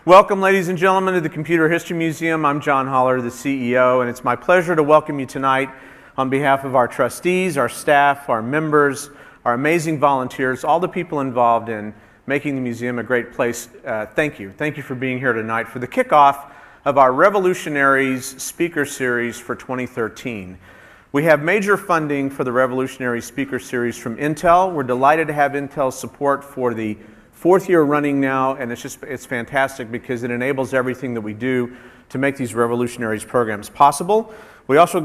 Welcome, ladies and gentlemen, to the Computer History Museum. I'm John Holler, the CEO, and it's my pleasure to welcome you tonight on behalf of our trustees, our staff, our members, our amazing volunteers, all the people involved in making the museum a great place. Thank you. Thank you for being here tonight for the kickoff of our Revolutionaries Speaker Series for 2013. We have major funding for the Revolutionary Speaker Series from Intel. We're delighted to have Intel's support for the fourth year running now, and it's fantastic because it enables everything that we do to make these Revolutionaries programs possible. We also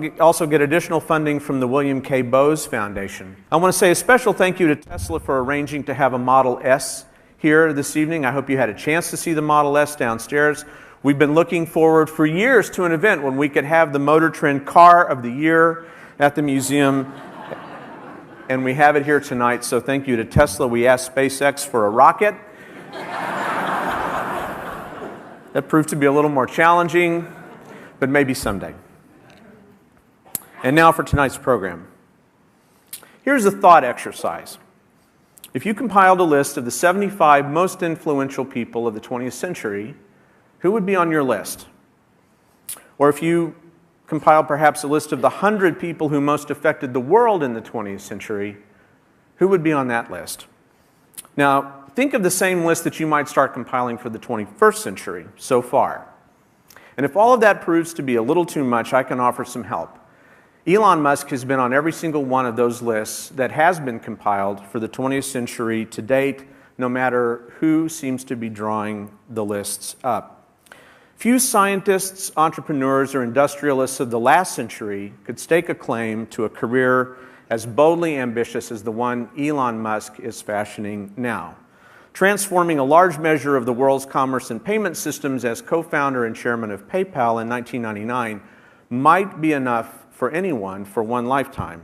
get additional funding from the William K. Bowes Foundation. I want to say a special thank you to Tesla for arranging to have a Model S here this evening. I hope you had a chance to see the Model S downstairs. We've been looking forward for years to an event when we could have the Motor Trend Car of the Year at the museum. And we have it here tonight, so thank you to Tesla. We asked SpaceX for a rocket. That proved to be a little more challenging, but maybe someday. And now for tonight's program. Here's a thought exercise. If you compiled a list of the 75 most influential people of the 20th century, who would be on your list? Or if you compiled perhaps a list of the 100 people who most affected the world in the 20th century, who would be on that list? Now, think of the same list that you might start compiling for the 21st century so far. And if all of that proves to be a little too much, I can offer some help. Elon Musk has been on every single one of those lists that has been compiled for the 20th century to date, no matter who seems to be drawing the lists up. Few scientists, entrepreneurs, or industrialists of the last century could stake a claim to a career as boldly ambitious as the one Elon Musk is fashioning now. Transforming a large measure of the world's commerce and payment systems as co-founder and chairman of PayPal in 1999 might be enough for anyone for one lifetime.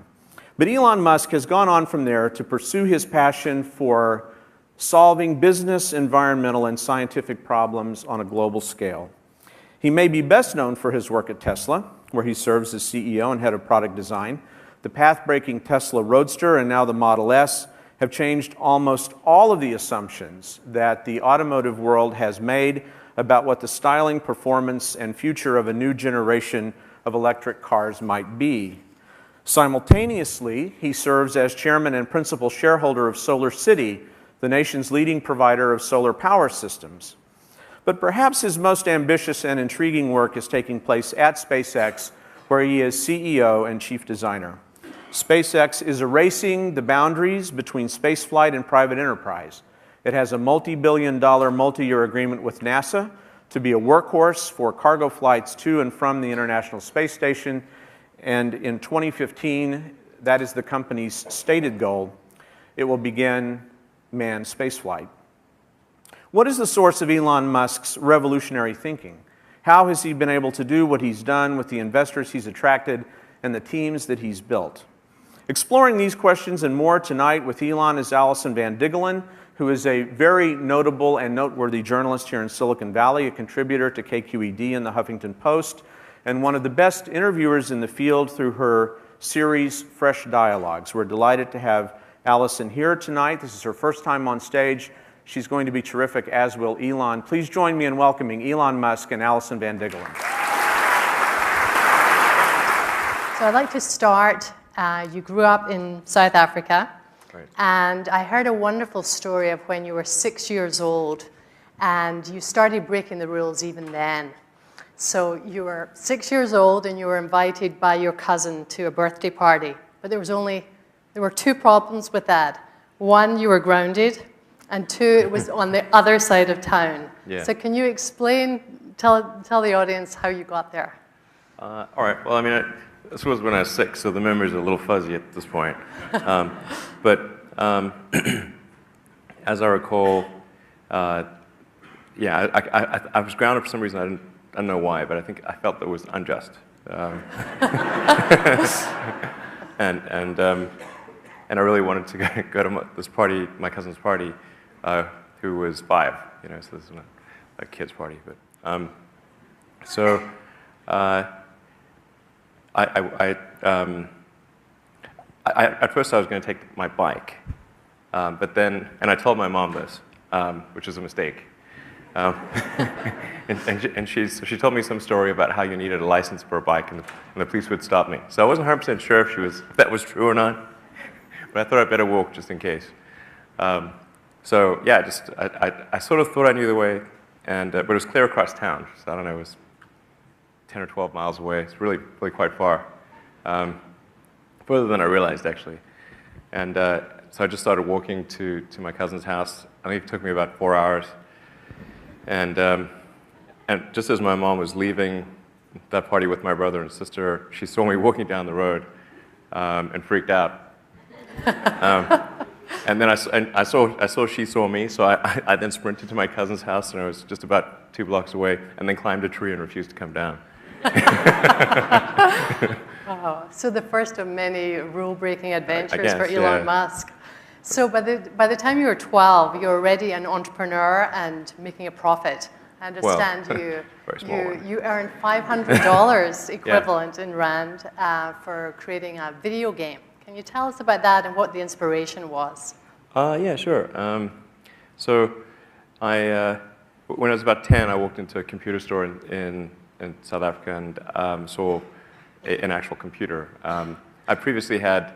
But Elon Musk has gone on from there to pursue his passion for solving business, environmental, and scientific problems on a global scale. He may be best known for his work at Tesla, where he serves as CEO and head of product design. The path-breaking Tesla Roadster and now the Model S have changed almost all of the assumptions that the automotive world has made about what the styling, performance, and future of a new generation of electric cars might be. Simultaneously, he serves as chairman and principal shareholder of SolarCity, the nation's leading provider of solar power systems. But perhaps his most ambitious and intriguing work is taking place at SpaceX, where he is CEO and chief designer. SpaceX is erasing the boundaries between spaceflight and private enterprise. It has a multi-billion-dollar, multi-year agreement with NASA to be a workhorse for cargo flights to and from the International Space Station. And in 2015, that is the company's stated goal, it will begin manned spaceflight. What is the source of Elon Musk's revolutionary thinking? How has he been able to do what he's done with the investors he's attracted and the teams that he's built? Exploring these questions and more tonight with Elon is Alison Van Diggelen, who is a very notable and noteworthy journalist here in Silicon Valley, a contributor to KQED and the Huffington Post, and one of the best interviewers in the field through her series, Fresh Dialogues. We're delighted to have Alison here tonight. This is her first time on stage. She's going to be terrific, as will Elon. Please join me in welcoming Elon Musk and Alison Van Diggelen. So I'd like to start. You grew up in South Africa, right. And I heard a wonderful story of when you were 6 years old, and you started breaking the rules even then. So you were 6 years old, and you were invited by your cousin to a birthday party. But there were two problems with that. One, you were grounded. And two, it was on the other side of town. Yeah. So can you explain, tell the audience how you got there? All right. Well, I mean, this was when I was 6, so the memories are a little fuzzy at this point. As I recall, I was grounded for some reason. I don't know why, but I think I felt that it was unjust. And I really wanted to go to this party, my cousin's party, who was 5, so this is not a kid's party. But at first I was going to take my bike, but then, and I told my mom this, which was a mistake. Um, she told me some story about how you needed a license for a bike, and the police would stop me. So I wasn't 100% sure if that was true or not, but I thought I'd better walk just in case. So yeah, I sort of thought I knew the way, but it was clear across town. So I don't know, it was 10 or 12 miles away. It's really quite far, further than I realized actually. And so I just started walking to my cousin's house. I think it took me about 4 hours. And just as my mom was leaving that party with my brother and sister, she saw me walking down the road and freaked out. And then I saw she saw me, so I then sprinted to my cousin's house, and I was just about 2 blocks away, and then climbed a tree and refused to come down. Wow. So the first of many rule-breaking adventures guess, for Elon yeah. Musk. So by the time you were 12, you were already an entrepreneur and making a profit. I understand you earned $500 equivalent in Rand for creating a video game. Can you tell us about that and what the inspiration was? Yeah, sure. So when I was about 10, I walked into a computer store in South Africa and saw an actual computer. I previously had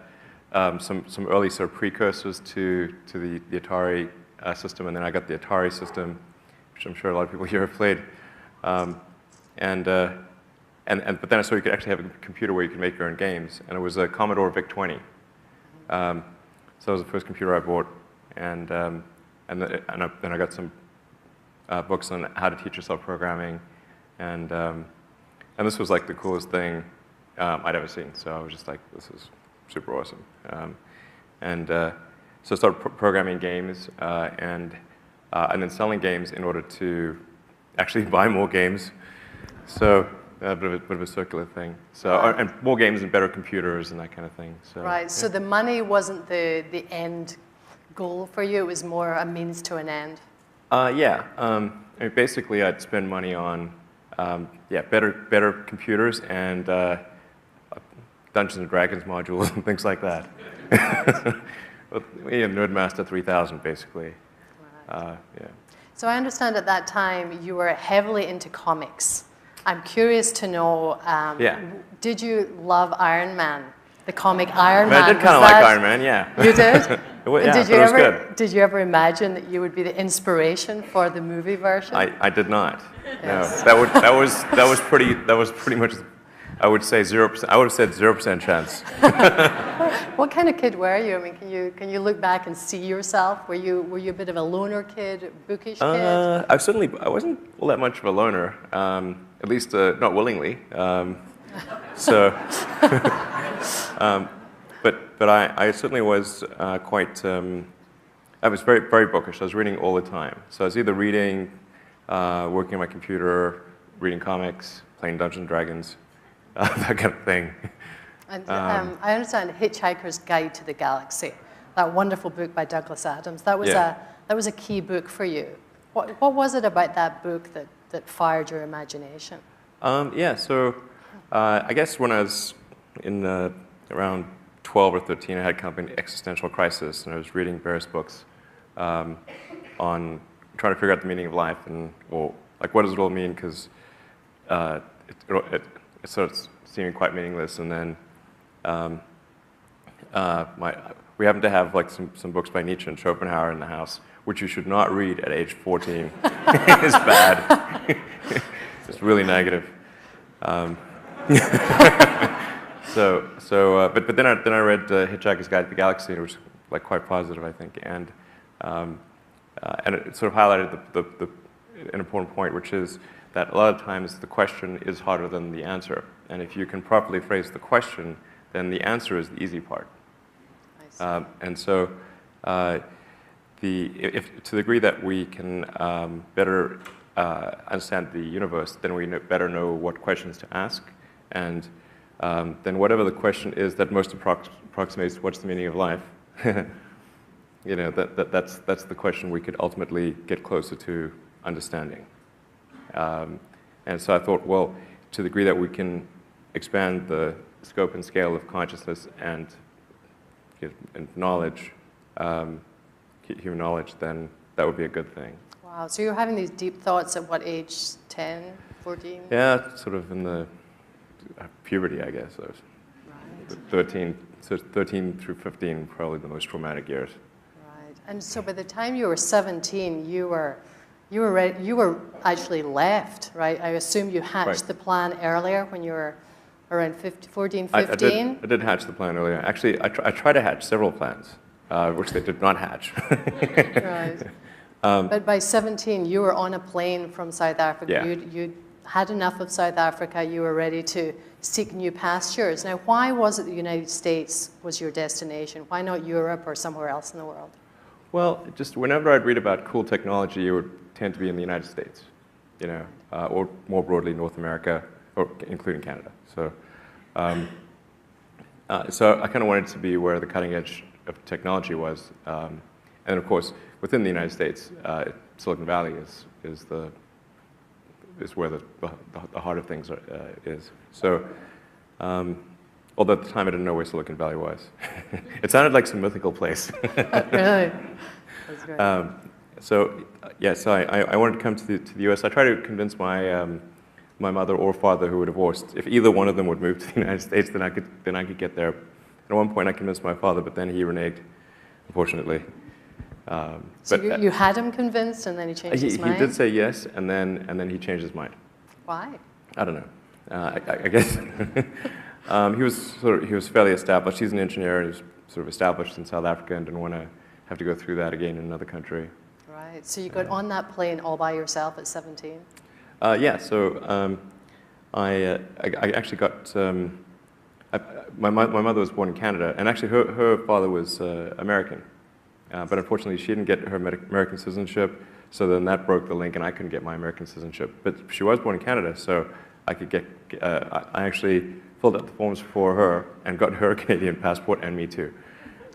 some early sort of precursors to the Atari system, and then I got the Atari system, which I'm sure a lot of people here have played. But then I saw you could actually have a computer where you could make your own games, and it was a Commodore VIC-20. So that was the first computer I bought, and then I got some books on how to teach yourself programming, and this was like the coolest thing I'd ever seen. So I was just like, this is super awesome. So I started programming games and then selling games in order to actually buy more games. So a bit of a circular thing. So and more games and better computers and that kind of thing. So, right. Yeah. So the money wasn't the end goal for you. It was more a means to an end. Yeah. I mean, basically, I'd spend money on better computers and Dungeons and Dragons modules and things like that. Nerdmaster 3000, basically. Right. Yeah. So I understand at that time you were heavily into comics. I'm curious to know, did you love Iron Man, the comic Iron Man? I did kind of like Iron Man, yeah. You did? Yeah, did you ever imagine that you would be the inspiration for the movie version? I did not. Yes. No, that was pretty much. I would say 0%. I would have said 0% chance. What kind of kid were you? I mean, can you look back and see yourself? Were you a bit of a loner kid, bookish kid? I wasn't all that much of a loner, at least not willingly. But I certainly was quite. I was very very bookish. I was reading all the time. So I was either reading, working on my computer, reading comics, playing Dungeons and Dragons. That kind of thing. And I understand Hitchhiker's Guide to the Galaxy, that wonderful book by Douglas Adams. That was a key book for you. What was it about that book that fired your imagination? So I guess when I was in around 12 or 13, I had kind of an existential crisis, and I was reading various books on trying to figure out the meaning of life and like what does it all mean, because it started seeming quite meaningless, and then we happen to have like some books by Nietzsche and Schopenhauer in the house, which you should not read at age 14. It's bad. It's really negative. But then I read Hitchhiker's Guide to the Galaxy, and it was like quite positive, I think, and it sort of highlighted an important point, which is that a lot of times the question is harder than the answer. And if you can properly phrase the question, then the answer is the easy part. And so to the degree that we can better understand the universe, then we better know what questions to ask. And then whatever the question is that most approximates what's the meaning of life, that's the question we could ultimately get closer to understanding. And so I thought, well, to the degree that we can expand the scope and scale of consciousness and knowledge, human knowledge, then that would be a good thing. Wow. Wow, so you're having these deep thoughts at what age, 10, 14? Yeah, sort of in the puberty, I guess. So Right. 13 through 15, probably the most traumatic years. Right. And so by the time you were 17, you were actually left, right? I assume you hatched Right. the plan earlier when you were around 14, 15? I did hatch the plan earlier. Actually, I tried to hatch several plans, which they did not hatch. Right. But by 17, you were on a plane from South Africa. Yeah. You'd had enough of South Africa. You were ready to seek new pastures. Now, why was it the United States was your destination? Why not Europe or somewhere else in the world? Well, just whenever I'd read about cool technology, it would tend to be in the United States, you know, or more broadly North America, or including Canada. So, so I kind of wanted to be where the cutting edge of technology was, and of course, within the United States, Silicon Valley is where the heart of things is. So, although at the time I didn't know where Silicon Valley was, it sounded like some mythical place. Really? That's great. So I wanted to come to the U.S. I tried to convince my mother or father, who were divorced, if either one of them would move to the United States, then I could get there. At one point, I convinced my father, but then he reneged, unfortunately. So you had him convinced, and then he changed his mind? He did say yes, and then he changed his mind. Why? I don't know. I guess he was fairly established. He's an engineer. He was sort of established in South Africa and didn't want to have to go through that again in another country. Right. So you got on that plane all by yourself at 17? Yeah. So I actually got. My mother was born in Canada, and actually her father was American. But unfortunately, she didn't get her American citizenship, so then that broke the link, and I couldn't get my American citizenship. But she was born in Canada, so I could get. I actually filled out the forms for her and got her a Canadian passport, and me too.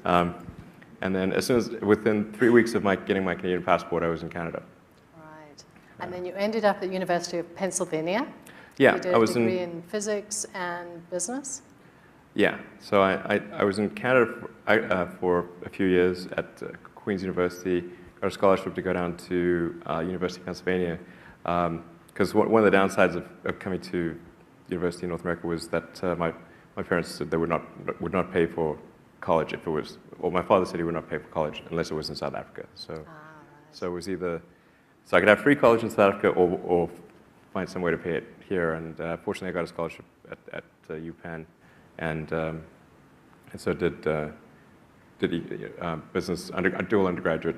And then, within 3 weeks of getting my Canadian passport, I was in Canada. Right. And then you ended up at the University of Pennsylvania. Yeah, you did a degree in physics and business. Yeah, so I was in Canada for a few years at Queen's University, got a scholarship to go down to University of Pennsylvania, because one of the downsides of coming to University in North America was that my parents said they would not pay for college if it was, or my father said he would not pay for college unless it was in South Africa. So, right. So it was either, so I could have free college in South Africa or find some way to pay it here, and fortunately I got a scholarship at UPenn. And so did business, dual undergraduate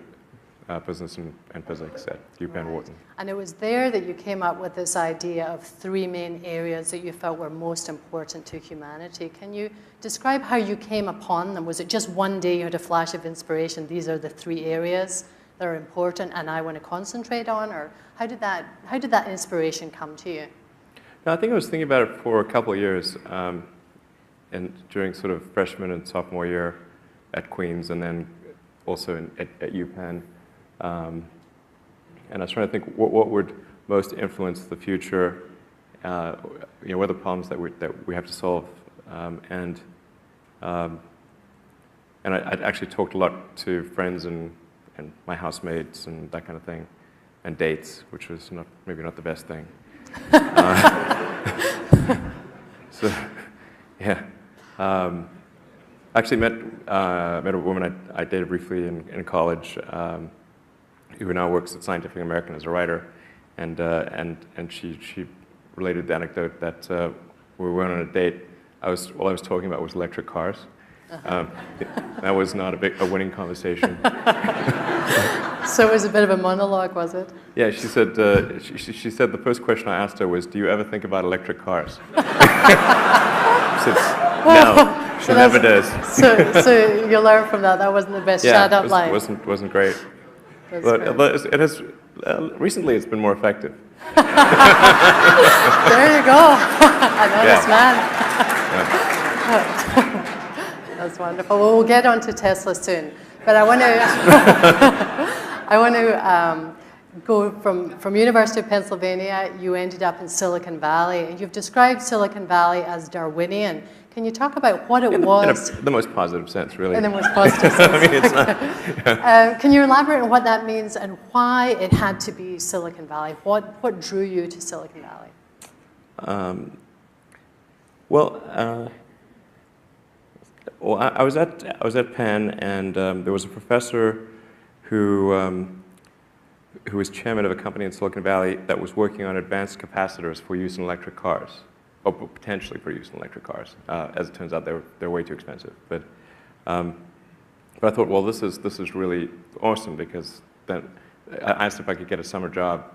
business and physics at UPenn Right. Wharton. And it was there that you came up with this idea of 3 main areas that you felt were most important to humanity. Can you describe how you came upon them? Was it just one day you had a flash of inspiration, these are the 3 areas that are important and I want to concentrate on? Or how did that inspiration come to you? No, I think I was thinking about it for a couple of years. And during sort of freshman and sophomore year at Queen's, and then also at UPenn. And I was trying to think what would most influence the future, what are the problems that we have to solve. And I actually talked a lot to friends and my housemates and that kind of thing, and dates, which was maybe not the best thing. So, yeah. Actually met a woman I dated briefly in college, who now works at Scientific American as a writer, and she related the anecdote that we went on a date. All I was talking about was electric cars. That was not a winning conversation. So it was a bit of a monologue, was it? Yeah, she said she said the first question I asked her was, "Do you ever think about electric cars?" She said, no, she never does. So you learn from that. That wasn't the best shut-up line. Wasn't great. That's But great. it has recently it's been more effective. There you go. I know this man. That's wonderful. Well, we'll get on to Tesla soon. But I want to go from University of Pennsylvania, you ended up in Silicon Valley, and you've described Silicon Valley as Darwinian. Can you talk about what it was? In the most positive sense, really. In the most positive sense. I mean, it's not. Can you elaborate on what that means and why it had to be Silicon Valley? What drew you to Silicon Valley? I was at Penn, and there was a professor who was chairman of a company in Silicon Valley that was working on advanced capacitors for use in electric cars, or potentially for use in electric cars. As it turns out, they're way too expensive. But I thought, well, this is really awesome, because then I asked if I could get a summer job,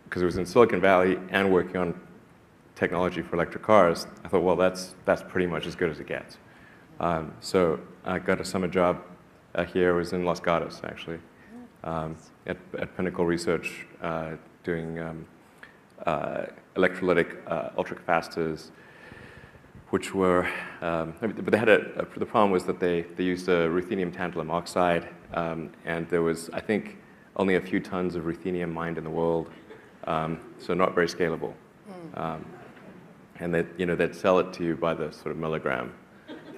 because it was in Silicon Valley and working on technology for electric cars. I thought, well, that's pretty much as good as it gets. So I got a summer job here. It was in Los Gatos, actually, at Pinnacle Research, doing electrolytic ultracapacitors, which were, but they had the problem was that they used ruthenium tantalum oxide, and there was, I think, only a few tons of ruthenium mined in the world, so not very scalable. And they'd sell it to you by the sort of milligram.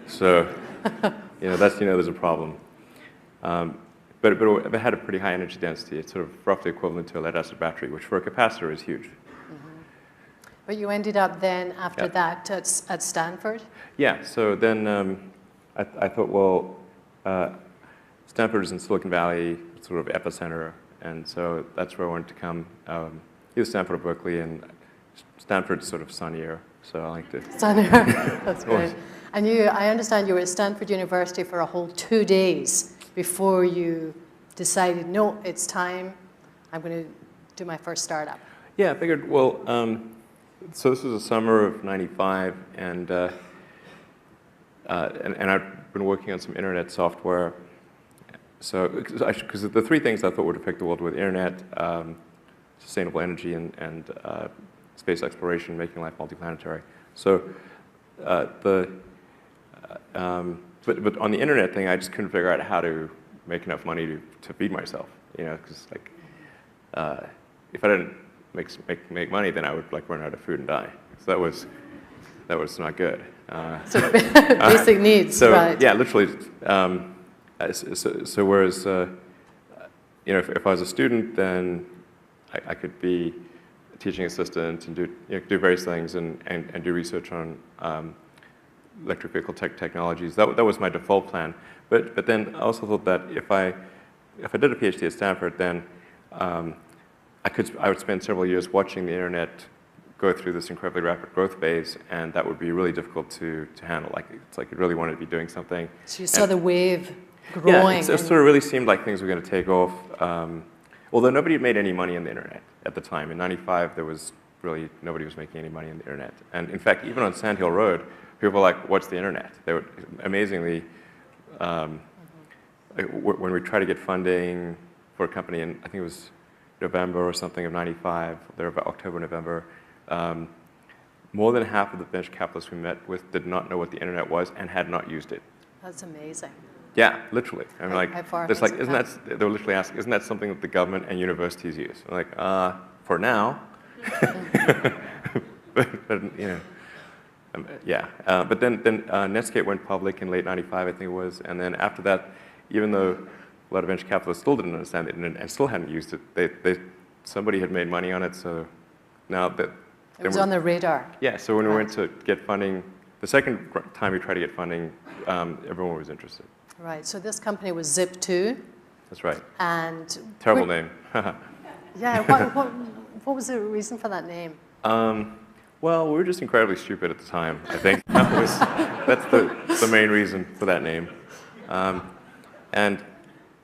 So, there's a problem. But it had a pretty high energy density. It's sort of roughly equivalent to a lead-acid battery, which for a capacitor is huge. But you ended up then, after that, at Stanford? Yeah, so then I thought, well, Stanford is in Silicon Valley, sort of epicenter, and so that's where I wanted to come. Either Stanford or Berkeley, and Stanford's sort of sunnier, so I like to... Sunnier, that's great. And I understand you were at Stanford University for a whole 2 days before you decided, no, it's time, I'm going to do my first startup. Yeah, I figured, well, so this was the summer of '95, and I've been working on some internet software. So, because the three things I thought would affect the world were the internet, sustainable energy, and space exploration, making life multiplanetary. So, but on the internet thing, I just couldn't figure out how to make enough money to feed myself. Because if I didn't make money, then I would run out of food and die. So that was not good. So basic needs, so, right? Yeah, literally. So whereas if I was a student, then I could be a teaching assistant and do various things and do research on electric vehicle technologies. That was my default plan. But then I also thought that if I did a PhD at Stanford, then I would spend several years watching the internet go through this incredibly rapid growth phase, and that would be really difficult to handle. It's like you really wanted to be doing something. So you saw the wave growing. Yeah, it sort of really seemed like things were going to take off. Although nobody had made any money on the internet at the time. In '95, there was really nobody was making any money on the internet. And in fact, even on Sand Hill Road, people were like, "What's the internet?" They were amazingly. When we tried to get funding for a company, and I think it was November or something of '95, there about October, November, more than half of the venture capitalists we met with did not know what the internet was and had not used it. That's amazing. Yeah, literally. I mean, they were literally asking, isn't that something that the government and universities use? I'm like, for now. but yeah. But then Netscape went public in late '95, I think it was, and then after that, even though a lot of venture capitalists still didn't understand it and still hadn't used it, somebody had made money on it, so now that... It was on the radar. Yeah, so when we went to get funding, the second time we tried to get funding, everyone was interested. Right, so this company was Zip2. That's right. And terrible name. Yeah, what was the reason for that name? Well, we were just incredibly stupid at the time, I think. That's the main reason for that name. And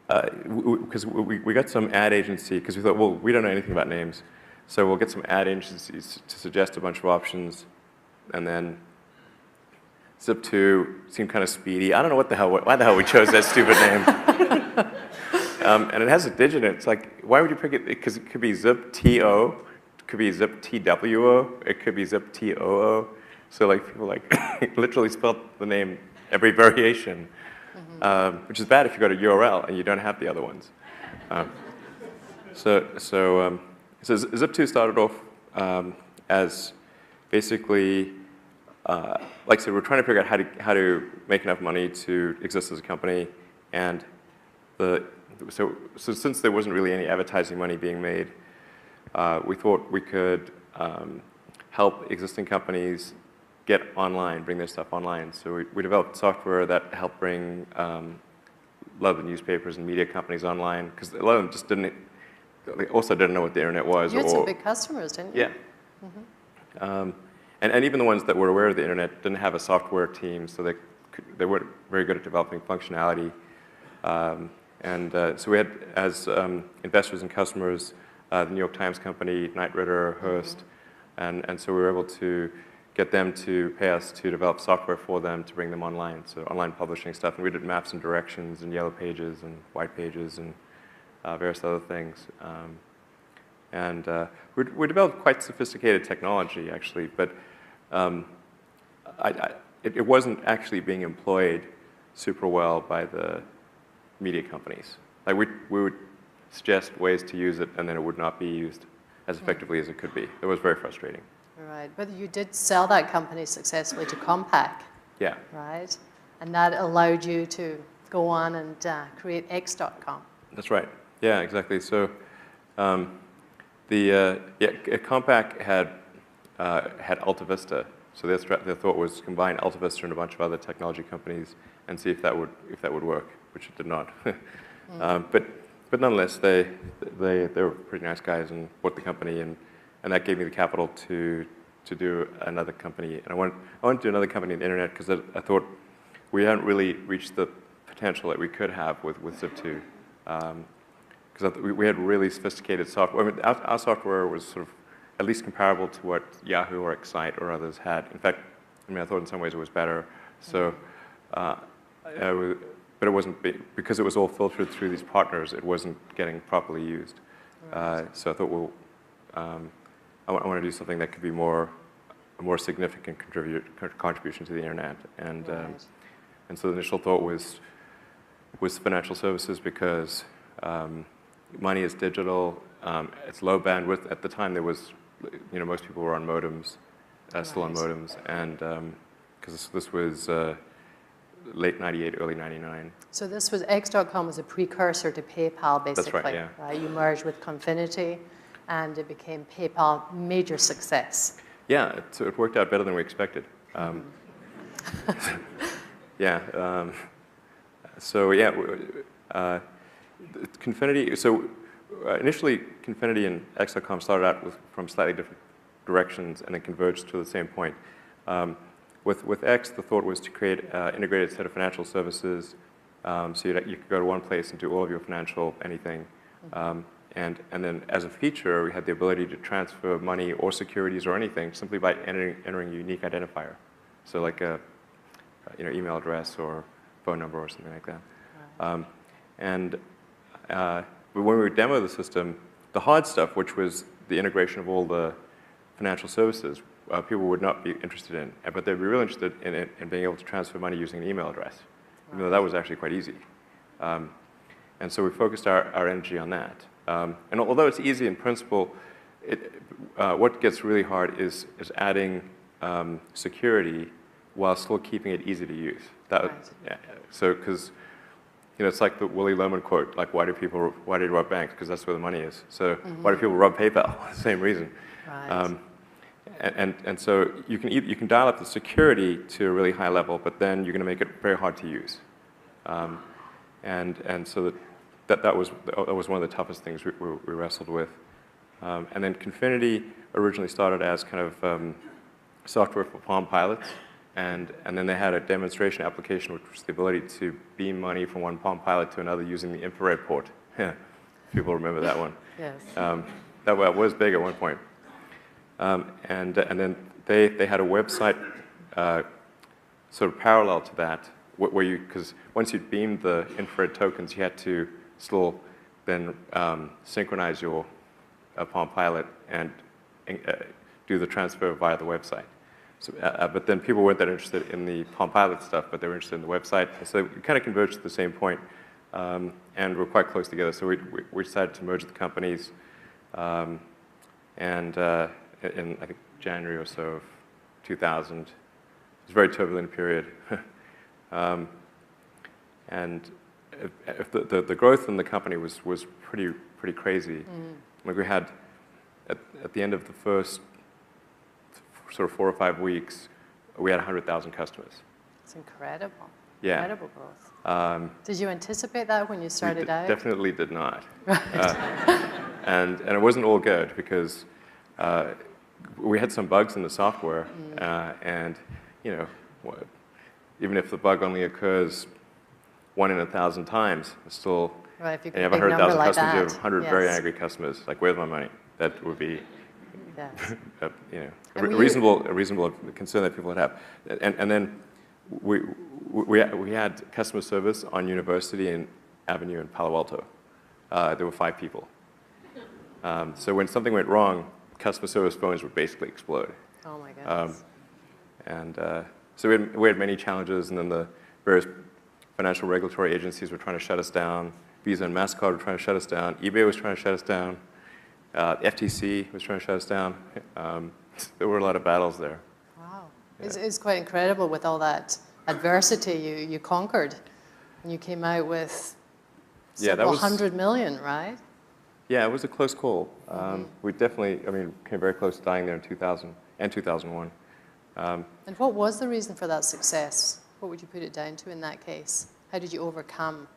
because we got some ad agency, because we thought, well, we don't know anything about names, so we'll get some ad agencies to suggest a bunch of options, and then Zip2 seemed kind of speedy. I don't know why the hell we chose that stupid name. And it has a digit in it. It's like, why would you pick it? Because it could be Zip-T-O, it could be Zip-T-W-O, it could be Zip-T-O-O. So people literally spelled the name every variation, which is bad if you go to URL and you don't have the other ones. So Zip2 started off as basically, like I said, we're trying to figure out how to make enough money to exist as a company, and so since there wasn't really any advertising money being made, we thought we could help existing companies get online, bring their stuff online. So we developed software that helped bring a lot of the newspapers and media companies online, because a lot of them just didn't. They also didn't know what the internet was. You had some big customers, didn't you? Yeah. Mm-hmm. And even the ones that were aware of the internet didn't have a software team, so they weren't very good at developing functionality. So we had, as investors and customers, the New York Times Company, Knight Ridder, Hearst, and so we were able to get them to pay us to develop software for them to bring them online, so online publishing stuff. And we did maps and directions and yellow pages and white pages and various other things. We developed quite sophisticated technology, actually, but it wasn't actually being employed super well by the media companies. Like we would suggest ways to use it, and then it would not be used as effectively as it could be. It was very frustrating. Right, but you did sell that company successfully to Compaq. Yeah. Right, and that allowed you to go on and create X.com. That's right. Yeah, exactly. So Compaq had AltaVista. So their thought was to combine AltaVista and a bunch of other technology companies and see if that would work, which it did not. But nonetheless, they were pretty nice guys and bought the company, and that gave me the capital to do another company. And I wanted to do another company in the internet because I thought we hadn't really reached the potential that we could have with Zip2. Because we had really sophisticated software. I mean, our software was sort of at least comparable to what Yahoo or Excite or others had. In fact, I thought in some ways it was better. So, but it wasn't, because it was all filtered through these partners, it wasn't getting properly used. Right. So I thought, I want to do something that could be a more significant contribution to the internet. And so the initial thought was financial services, because money is digital, it's low bandwidth. At the time, there was, most people were on modems, still on modems, and because this was late '98, early '99. So this was X.com was a precursor to PayPal, basically. That's right. Yeah. Right? You merged with Confinity, and it became PayPal, major success. Yeah, it worked out better than we expected. Confinity. So initially, Confinity and X.com started out from slightly different directions and then converged to the same point. With X, the thought was to create an integrated set of financial services, so you could go to one place and do all of your financial anything. And then as a feature, we had the ability to transfer money or securities or anything simply by entering a unique identifier. So like a email address or phone number or something like that. Right. When we would demo the system, the hard stuff, which was the integration of all the financial services, people would not be interested in, but they'd be really interested in being able to transfer money using an email address, even though that was actually quite easy. And so we focused our energy on that. And although it's easy in principle, what gets really hard is adding security while still keeping it easy to use. So, because it's like the Willy Loman quote, like, why do you rob banks? Because that's where the money is. So why do people rob PayPal? Same reason. Right. And so you can dial up the security to a really high level, but then you're going to make it very hard to use. And so that was one of the toughest things we wrestled with. And then Confinity originally started as kind of software for Palm Pilots, and then they had a demonstration application, which was the ability to beam money from one Palm Pilot to another using the infrared port. People remember that one. Yes. That was big at one point. And then they had a website sort of parallel to that, where because once you beamed the infrared tokens, you had to still then synchronize your Palm Pilot and do the transfer via the website. So, but then people weren't that interested in the Palm Pilot stuff, but they were interested in the website. So we kind of converged to the same point. and we're quite close together. So we decided to merge the companies, and in I think January or so of 2000. It was a very turbulent period. And if the growth in the company was pretty crazy. Like we had, at the end of the first sort of 4 or 5 weeks, we had 100,000 customers. It's incredible. Yeah. Incredible growth. Did you anticipate that when you started out? Definitely did not. And it wasn't all good because we had some bugs in the software, and you know, even if the bug only occurs 1 in 1,000 times, it's still. Right, if you and you have 100,000 customers, you have 100 very angry customers. Like, where's my money? That would be, you know, a reasonable concern that people would have. And then we had customer service on University and Avenue in Palo Alto. There were 5 people. So when something went wrong, customer service phones would basically explode. Oh my goodness. So we had many challenges, and then the various financial regulatory agencies were trying to shut us down. Visa and MasterCard were trying to shut us down. eBay was trying to shut us down. FTC was trying to shut us down. There were a lot of battles there. Wow. Yeah. It's quite incredible with all that adversity you conquered. And you came out with several 100 million, right? Yeah, it was a close call. We definitely, came very close to dying there in 2000 and 2001. And what was the reason for that success? What would you put it down to in that case? How did you overcome?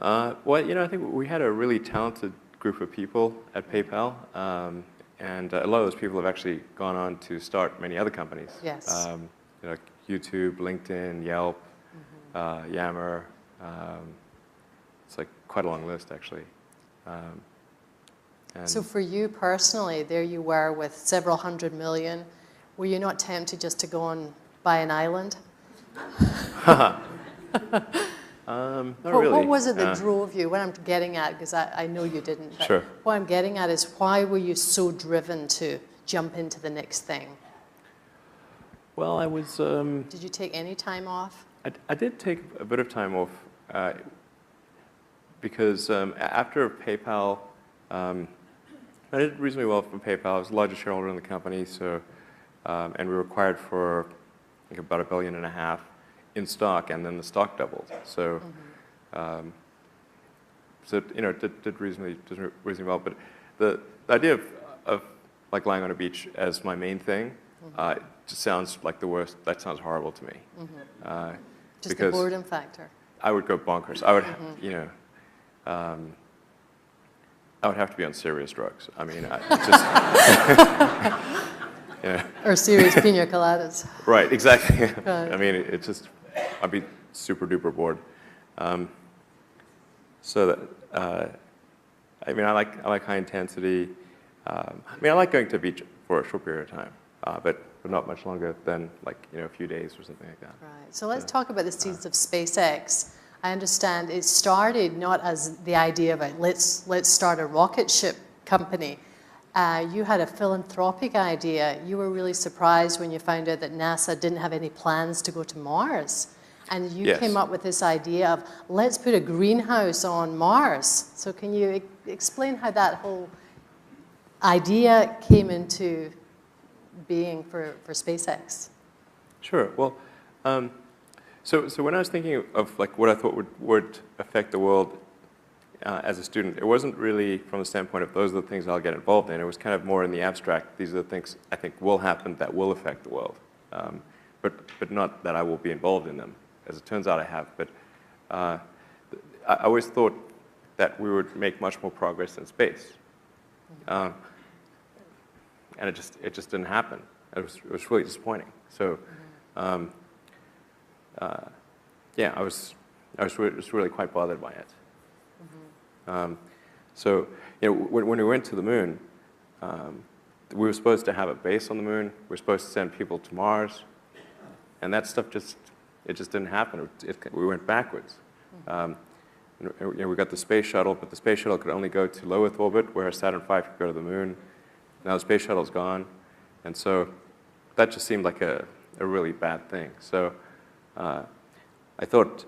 Well, I think we had a really talented group of people at PayPal, and a lot of those people have actually gone on to start many other companies. Yes. YouTube, LinkedIn, Yelp, Yammer. It's like quite a long list, actually. So for you personally, there you were with several 100 million. Were you not tempted just to go and buy an island? Not really. What was it that drove you? What I'm getting at, because I know you didn't, but sure. What I'm getting at is why were you so driven to jump into the next thing? Well, I was... Did you take any time off? I did take a bit of time off because after PayPal, I did reasonably well from PayPal. I was the largest shareholder in the company, so and we were acquired for I think about $1.5 billion in stock, and then the stock doubled. So, did reasonably well. But the idea of like lying on a beach as my main thing just sounds like the worst. That sounds horrible to me. Just the boredom factor. I would go bonkers. I would, I would have to be on serious drugs. Or serious pina coladas. Right, exactly. Right. I'd be super duper bored. So that, I like high intensity. I like going to the beach for a short period of time, but not much longer than a few days or something like that. Right. So let's talk about the seeds of SpaceX. I understand it started not as the idea of let's start a rocket ship company. You had a philanthropic idea. You were really surprised when you found out that NASA didn't have any plans to go to Mars. And you came up with this idea of, let's put a greenhouse on Mars. So can you explain how that whole idea came into being for SpaceX? Sure. Well, so when I was thinking of what I thought would affect the world as a student, it wasn't really from the standpoint of those are the things I'll get involved in. It was kind of more in the abstract. These are the things I think will happen that will affect the world, but not that I will be involved in them. As it turns out, I have. But I always thought that we would make much more progress in space, and it just didn't happen. It was really disappointing. So, yeah, I was really quite bothered by it. So, when we went to the moon, we were supposed to have a base on the moon. We were supposed to send people to Mars, and that stuff just didn't happen. We went backwards. We got the space shuttle, but the space shuttle could only go to low Earth orbit, where Saturn V could go to the moon. Now the space shuttle's gone, and so that just seemed like a really bad thing. So I thought,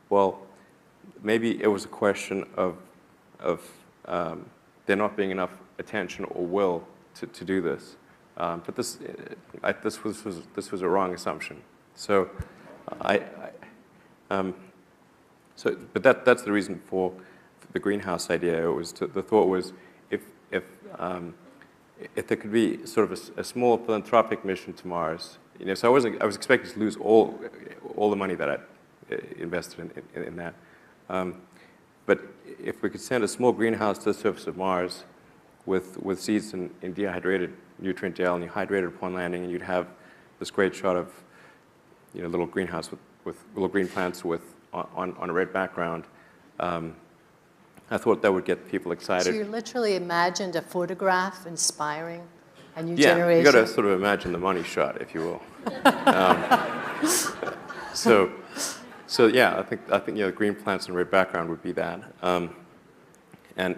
well, maybe it was a question of there not being enough attention or will to do this. But this was a wrong assumption. So but that's the reason for the greenhouse idea. It was the thought was if there could be sort of a small philanthropic mission to Mars, so I was expecting to lose all the money that I invested in that. But if we could send a small greenhouse to the surface of Mars with seeds in dehydrated nutrient gel, and you hydrate it upon landing, and you'd have this great shot of little greenhouse with little green plants on a red background. I thought that would get people excited. So you literally imagined a photograph inspiring a new Yeah, generation? you got to sort of imagine the money shot, if you will. So yeah, I think green plants and red background would be that. And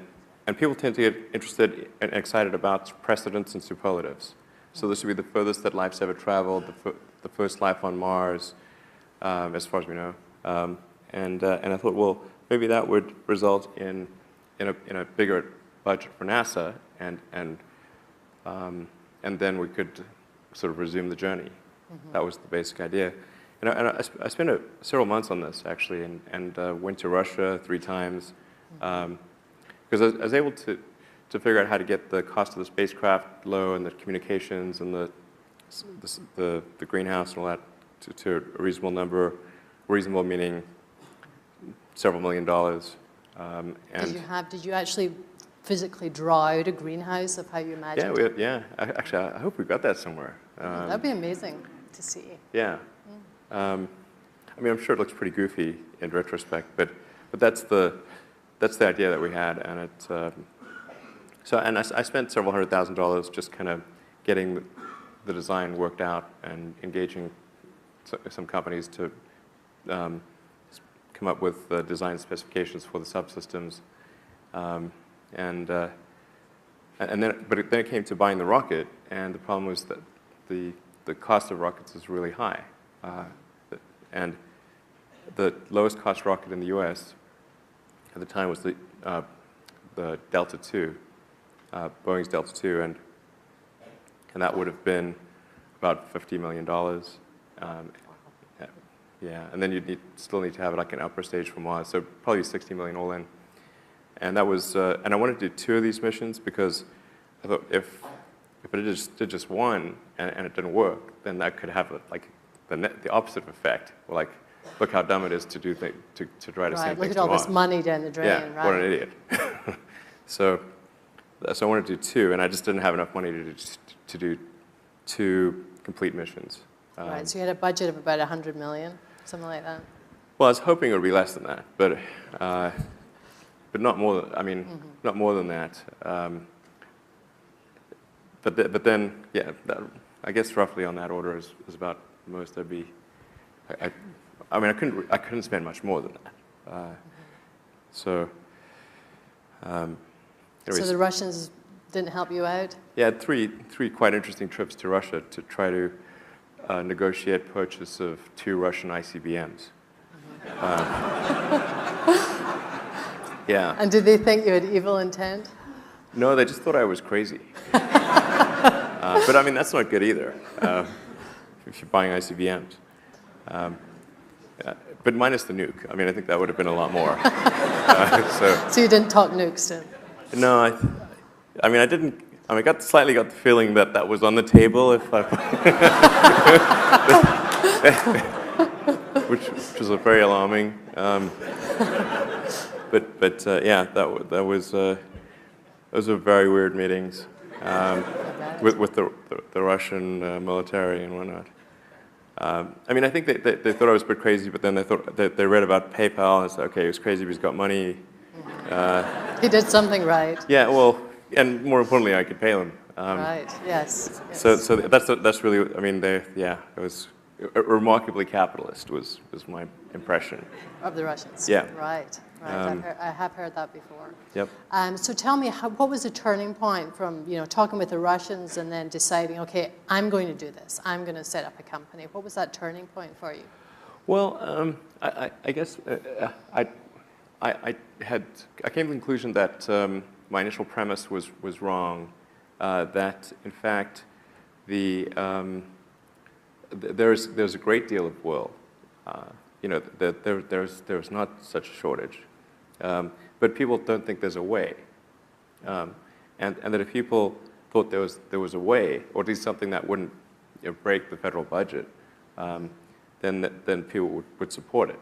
people tend to get interested and excited about precedents and superlatives. So this would be the furthest that life's ever traveled, the first life on Mars, as far as we know. And I thought, well, maybe that would result in a bigger budget for NASA, and then we could sort of resume the journey. Mm-hmm. That was the basic idea. And I spent several months on this, actually, and went to Russia 3 times, because I was able to figure out how to get the cost of the spacecraft low, and the communications, and the greenhouse and all that to a reasonable number. Reasonable meaning several $1 million. And did you actually physically draw out a greenhouse of how you imagined it? Yeah. Actually, I hope we've got that somewhere. That'd be amazing to see. Yeah. I mean, I'm sure it looks pretty goofy in retrospect, but that's the idea that we had, and it. I spent several $100,000 just kind of getting the design worked out and engaging some companies to come up with design specifications for the subsystems, but then it came to buying the rocket, and the problem was that the cost of rockets is really high, and the lowest cost rocket in the U.S. at the time was the Delta II, Boeing's Delta II, and that would have been about $50 million. Yeah, and then you'd still need to have like an upper stage for Mars, so probably $60 million all in. And that was, and I wanted to do 2 of these missions because I thought if I did just one and it didn't work, then that could have like the opposite effect. Well, like, look how dumb it is to try to send things to Mars. Look at all this money down the drain. Yeah, right? what an idiot. So I wanted to do 2, and I just didn't have enough money to do 2 complete missions. Right, so you had a budget of about $100 million, something like that. Well, I was hoping it would be less than that, but not more. Not more than that. But then, yeah, I guess roughly on that order is about the most I'd be. I couldn't spend much more than that. So the Russians didn't help you out? Yeah, I had three quite interesting trips to Russia to try to negotiate purchase of 2 Russian ICBMs. Yeah. And did they think you had evil intent? No, they just thought I was crazy. But I mean, that's not good either, if you're buying ICBMs. But minus the nuke. I mean, I think that would have been a lot more. So you didn't talk nukes to them? No, I didn't. I got the feeling that was on the table, which was very alarming. But yeah, those were very weird meetings with the Russian military and whatnot. I think they thought I was a bit crazy, but then they read about PayPal and said, okay, he was crazy, but he's got money. He did something right. Yeah, well, and more importantly, I could pay them. Right. Yes. So that's really. It was remarkably capitalist was my impression Of the Russians. Yeah. Right. I have heard that before. Yep. So tell me, what was the turning point from talking with the Russians and then deciding, okay, I'm going to do this. I'm going to set up a company. What was that turning point for you? Well, I guess I came to the conclusion that my initial premise was wrong. That in fact there's a great deal of will. There's not such a shortage, but people don't think there's a way, and that if people thought there was a way, or at least something that wouldn't break the federal budget, then people would support it.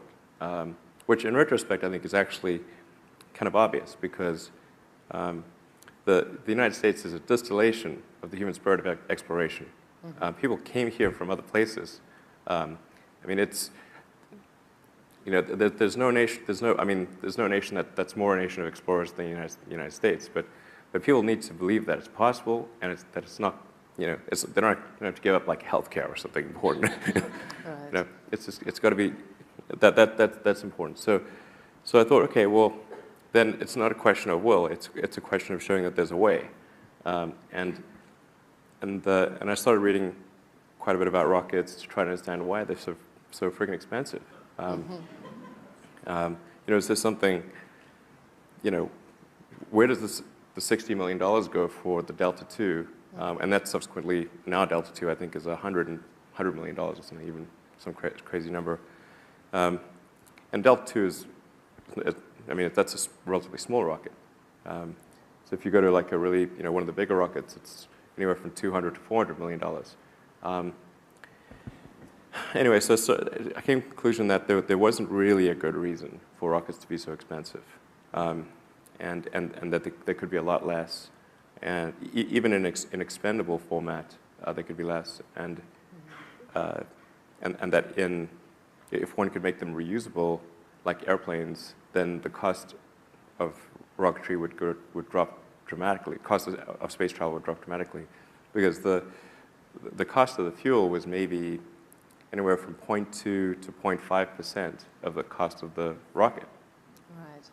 Which, in retrospect, I think is actually kind of obvious, because the United States is a distillation of the human spirit of exploration. People came here from other places. I mean, it's there's no nation that's more a nation of explorers than the United States. But people need to believe that it's possible, and that it's not. They don't have to give up like healthcare or something important. Right. It's got to be that's important. So I thought, okay, well, then it's not a question of will. It's a question of showing that there's a way. And I started reading quite a bit about rockets to try to understand why they're so freaking expensive. Is there something? Where does the $60 million go for the Delta II? And that subsequently, now Delta II, I think, is $100 million or something, even some crazy number. And Delta II that's a relatively small rocket. So if you go to like a really, one of the bigger rockets, it's anywhere from $200 to $400 million. Anyway, so I came to the conclusion that there wasn't really a good reason for rockets to be so expensive, and that there could be a lot less. And even in expendable format, they could be less, and that if one could make them reusable, like airplanes, then the cost of rocketry would drop dramatically. Cost of space travel would drop dramatically, because the cost of the fuel was maybe anywhere from 0.2 to 0.5% of the cost of the rocket. Right.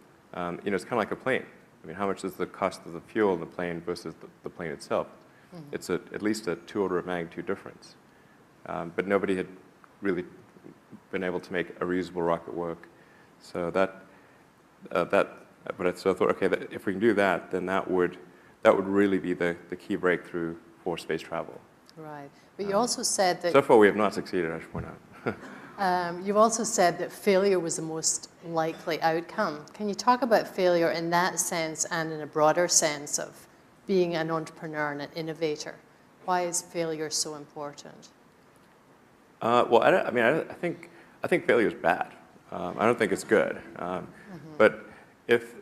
It's kind of like a plane. I mean, how much is the cost of the fuel in the plane versus the plane itself? It's at least a 2 order of magnitude difference. But nobody had really been able to make a reusable rocket work. So so I thought, okay, if we can do that, then that would really be the key breakthrough for space travel. Right. But you also said that... So far, we have not succeeded, I should point out. You've also said that failure was the most likely outcome. Can you talk about failure in that sense and in a broader sense of being an entrepreneur and an innovator? Why is failure so important? Well, I think failure is bad. I don't think it's good. But if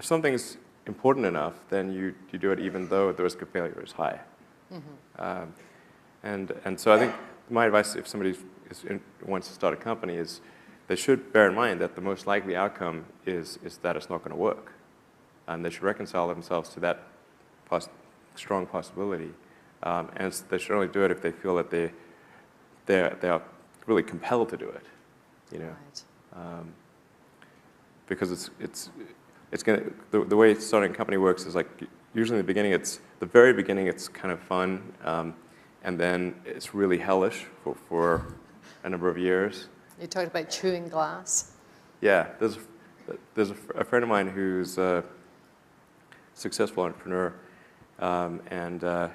something's important enough, then you do it even though the risk of failure is high. And so I think my advice, if somebody wants to start a company, is they should bear in mind that the most likely outcome is that it's not going to work. And they should reconcile themselves to that strong possibility. And they should only do it if they feel that they are really compelled to do it. Right. Because it's going to, the way starting a company works is like, usually in the very beginning it's kind of fun, and then it's really hellish for a number of years. You talked about chewing glass. Yeah, there's a friend of mine who's a successful entrepreneur, and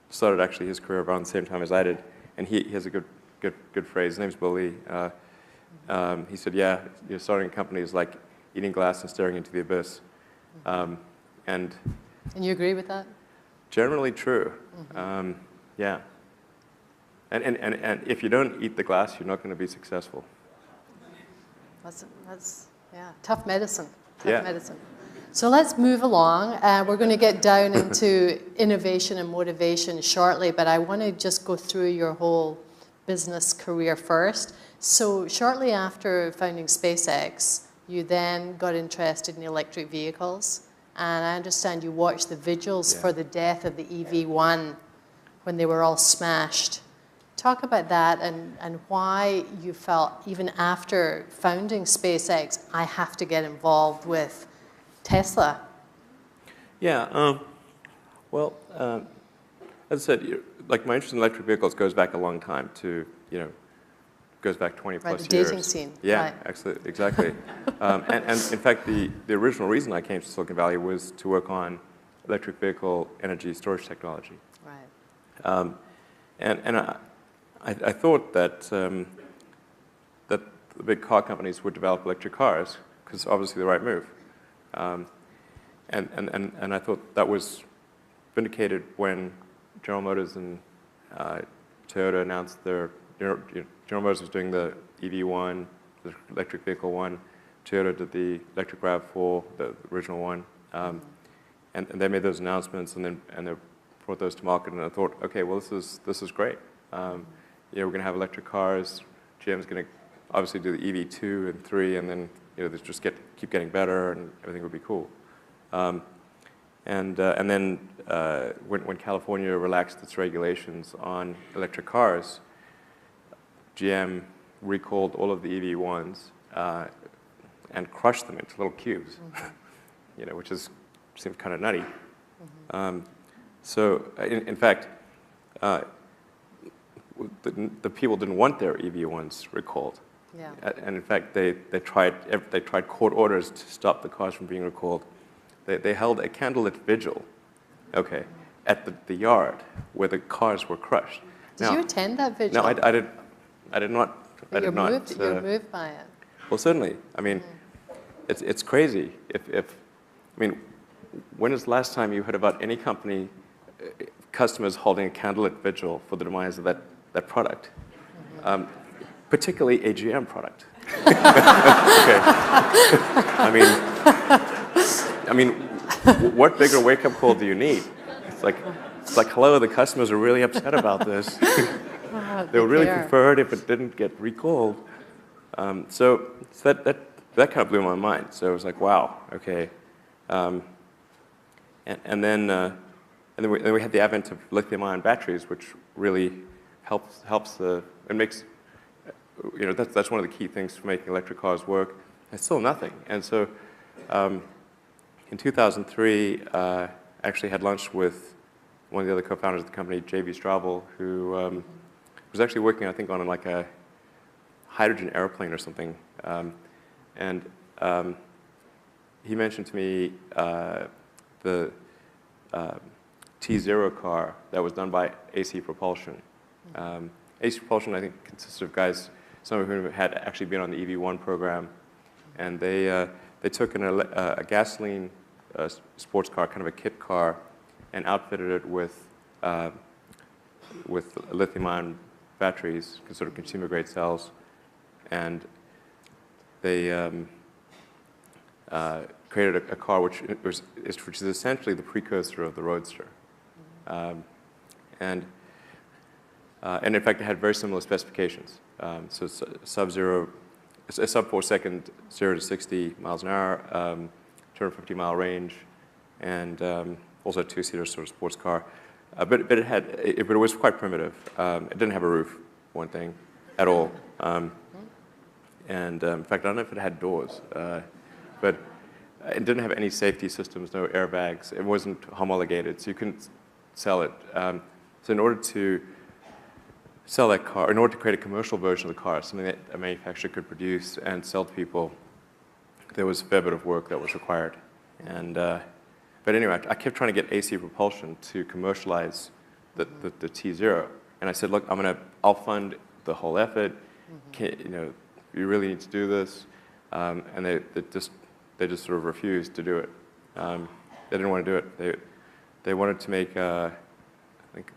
started actually his career around the same time as I did, and he has a good phrase. His name's Bill Lee. He said, "Yeah, starting a company is like eating glass and staring into the abyss," and you agree with that? Generally true. Yeah. And if you don't eat the glass, you're not going to be successful. That's tough medicine. Yeah. Medicine. So let's move along. We're going to get down into innovation and motivation shortly, but I want to just go through your whole business career first. So shortly after founding SpaceX, you then got interested in electric vehicles, and I understand you watched the vigils for the death of the EV1 when they were all smashed. Talk about that and why you felt, even after founding SpaceX, I have to get involved with Tesla. Yeah, well, as I said, like my interest in electric vehicles goes back a long time to, goes back 20 Right, plus the years. dating scene. Yeah, Right. actually, exactly. And in fact, the original reason I came to Silicon Valley was to work on electric vehicle energy storage technology. Right. And I thought that that the big car companies would develop electric cars because obviously the right move. And I thought that was vindicated when General Motors and Toyota announced their, General Motors was doing the EV1, the electric vehicle one. Toyota did the electric RAV4, the original one. And they made those announcements and they brought those to market. And I thought, okay, well, this is great. We're going to have electric cars. GM's going to obviously do the EV2 and 3, and then they just keep getting better, and everything would be cool. And then when California relaxed its regulations on electric cars, GM recalled all of the EV1s and crushed them into little cubes, which seemed kind of nutty. So in fact, the people didn't want their EV1s recalled. Yeah. And in fact, they tried court orders to stop the cars from being recalled. They held a candlelit vigil, at the yard where the cars were crushed. Did you attend that vigil? No, I did not. You're moved by it. Well, certainly. I mean, it's crazy. When is the last time you heard about any company, customers holding a candlelit vigil for the demise of that product? Particularly a GM product. What bigger wake-up call do you need? It's like, hello, the customers are really upset about this. They would really prefer it if it didn't get recalled. So that kind of blew my mind. So it was like, wow, okay. And then we had the advent of lithium-ion batteries, which really helps it makes, that's one of the key things for making electric cars work. It's still nothing. And so in 2003, I actually had lunch with one of the other co-founders of the company, J.B. Straubel, who was actually working, I think, on like a hydrogen airplane or something. And he mentioned to me the T0 car that was done by AC Propulsion. AC Propulsion, I think, consists of guys, some of whom had actually been on the EV1 program, and they took a gasoline sports car, kind of a kit car, and outfitted it with lithium-ion batteries, sort of consumer-grade cells, and they created a car which is essentially the precursor of the Roadster, and in fact it had very similar specifications. So sub-4 second 0 to 60 miles an hour, 250-mile range, and also a two-seater sort of sports car. But it was quite primitive. It didn't have a roof, one thing, at all. And in fact, I don't know if it had doors, but it didn't have any safety systems, no airbags. It wasn't homologated, so you couldn't sell it. So in order to sell that car, in order to create a commercial version of the car, something that a manufacturer could produce and sell to people, there was a fair bit of work that was required. And but anyway, I kept trying to get AC Propulsion to commercialize the T0, and I said, look, I'll fund the whole effort. You really need to do this, and they just sort of refused to do it. They didn't want to do it. They wanted to make I think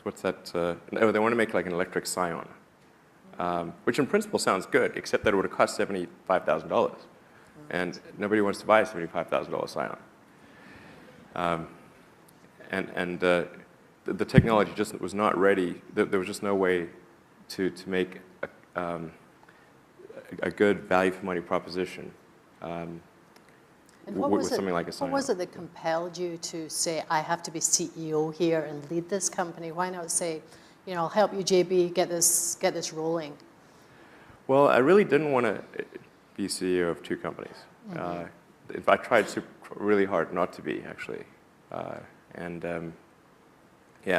what's that? No, they want to make like an electric Scion, which in principle sounds good, except that it would have cost $75,000, and nobody wants to buy a $75,000 Scion. And the technology just was not ready. There was just no way to make a good value for money proposition. And with something like a Scion. What was it that compelled you to say, I have to be CEO here and lead this company? Why not say, I'll help you, JB, get this rolling? Well, I really didn't want to be CEO of two companies. I tried really hard not to be, actually.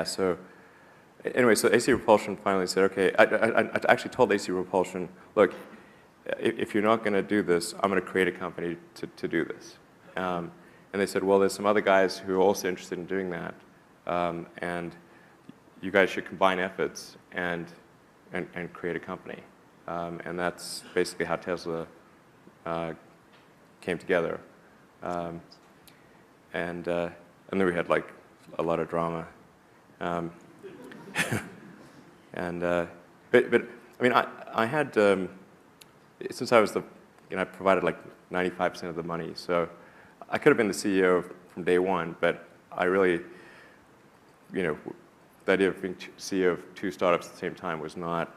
So anyway, so AC Propulsion finally said, okay, I actually told AC Propulsion, look, if you're not going to do this, I'm going to create a company to do this. And they said, well, there's some other guys who are also interested in doing that, and you guys should combine efforts and create a company. And that's basically how Tesla came together. And then we had like a lot of drama. And but I mean, I had since I was I provided like 95% of the money, so I could have been the CEO from day one, but I really, the idea of being CEO of two startups at the same time was not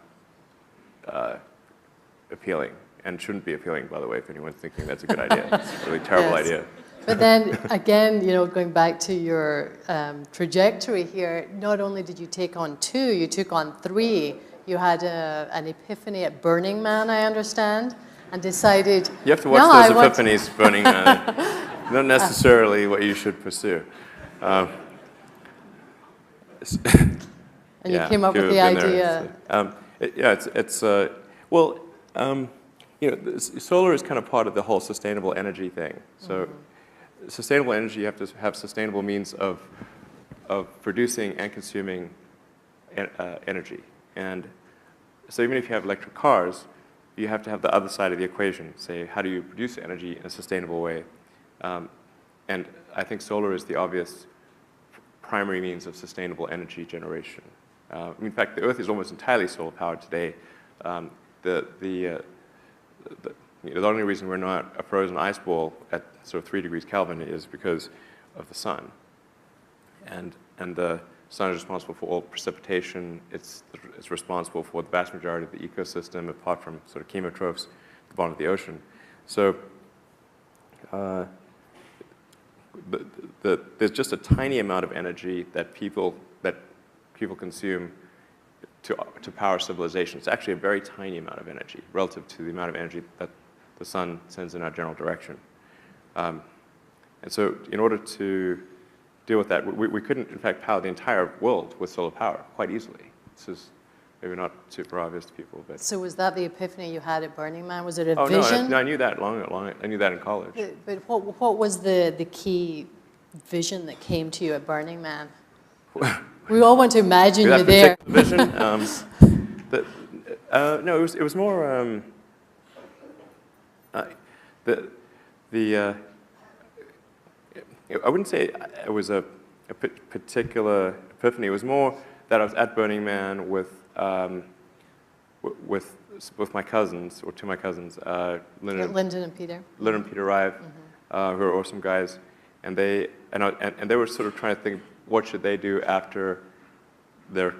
appealing, and shouldn't be appealing, by the way, if anyone's thinking that's a good idea. It's a really terrible idea. But then again, going back to your trajectory here, not only did you take on 2, you took on 3. You had an epiphany at Burning Man, I understand, and decided. You have to watch those epiphanies, Burning Man. Not necessarily what you should pursue. And you came up with the idea. Solar is kind of part of the whole sustainable energy thing. So. Sustainable energy, you have to have sustainable means of producing and consuming energy. And so even if you have electric cars, you have to have the other side of the equation. Say, how do you produce energy in a sustainable way? And I think solar is the obvious primary means of sustainable energy generation. In fact, the Earth is almost entirely solar powered today. The only reason we're not a frozen ice ball at sort of 3 degrees Kelvin is because of the sun. And the sun is responsible for all precipitation. It's responsible for the vast majority of the ecosystem, apart from sort of chemotrophs at the bottom of the ocean. So there's just a tiny amount of energy that people consume to power civilization. It's actually a very tiny amount of energy relative to the amount of energy that the sun sends in our general direction. And so in order to deal with that, we couldn't, in fact, power the entire world with solar power quite easily. This is maybe not super obvious to people. But so was that the epiphany you had at Burning Man? Was it a vision? vision? No, I knew that I knew that in college. But what was the key vision that came to you at Burning Man? We all want to imagine you there. Vision? No, it was more I wouldn't say it was a particular epiphany. It was more that I was at Burning Man with my cousins, or 2 of my cousins, Lyndon and Peter. Lyndon and Peter Rive, who are awesome guys, and they were sort of trying to think, what should they do after their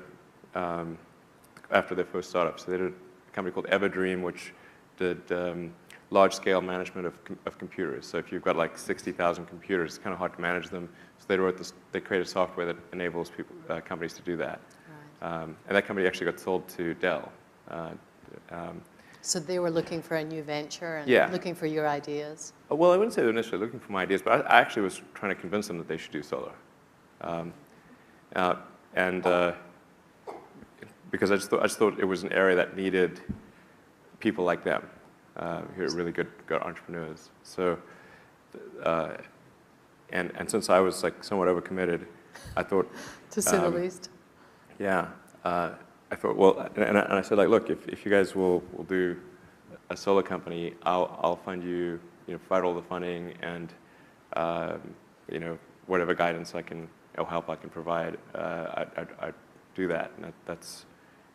first startup. So they did a company called Everdream, which did large-scale management of computers. So if you've got like 60,000 computers, it's kind of hard to manage them. So they created software that enables companies to do that. Right. And that company actually got sold to Dell. So they were looking for a new venture and looking for your ideas? Well, I wouldn't say they were initially looking for my ideas, but I actually was trying to convince them that they should do solar. Because I just thought it was an area that needed people like them, who are really good entrepreneurs. So, and since I was like somewhat overcommitted, I thought, to say the least. Yeah, I thought, well, and I said, like, look, if you guys will do a solar company, I'll fund you, provide all the funding and whatever guidance I can, or help I can provide, I'd do that.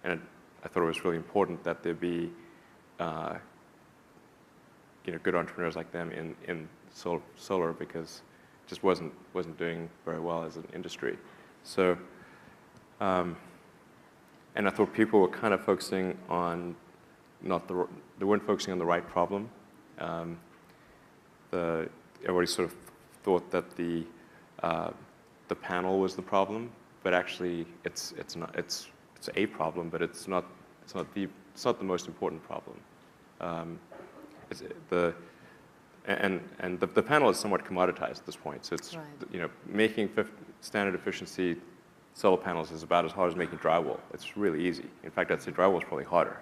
And I thought it was really important that there be good entrepreneurs like them in solar, because it just wasn't doing very well as an industry. So, and I thought people were kind of focusing on they weren't focusing on the right problem. Everybody sort of thought that the panel was the problem, but actually it's not. It's a problem, but it's not the most important problem. The panel is somewhat commoditized at this point. So it's right. Making standard efficiency solar panels is about as hard as making drywall. It's really easy. In fact, I'd say drywall is probably harder.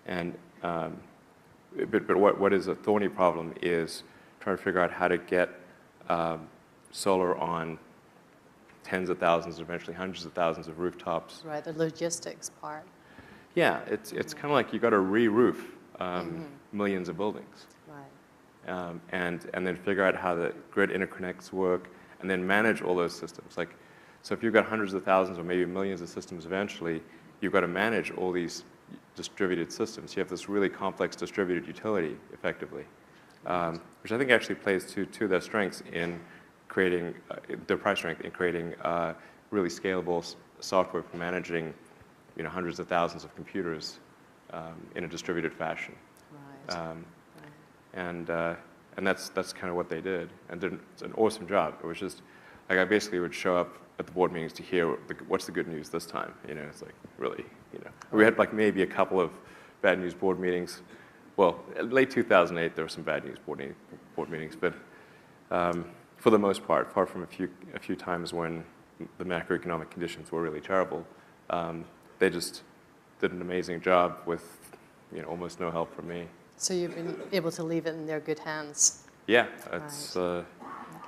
But what is a thorny problem is trying to figure out how to get solar on tens of thousands, eventually hundreds of thousands of rooftops. Right, the logistics part. Yeah, it's kind of like you got to re-roof millions of buildings. Right. And then figure out how the grid interconnects work, and then manage all those systems. Like, so if you've got hundreds of thousands or maybe millions of systems eventually, you've got to manage all these distributed systems. You have this really complex distributed utility, effectively, which I think actually plays to their strengths in creating, their price strength in creating really scalable software for managing, hundreds of thousands of computers in a distributed fashion. Right. And that's kind of what they did, and did an awesome job. It was just like I basically would show up at the board meetings to hear what's the good news this time. It's like really, we had like maybe a couple of bad news board meetings. Well, late 2008 there were some bad news board meetings, but for the most part, apart from a few times when the macroeconomic conditions were really terrible, they just did an amazing job with almost no help from me. So you've been able to leave it in their good hands. Yeah, it's,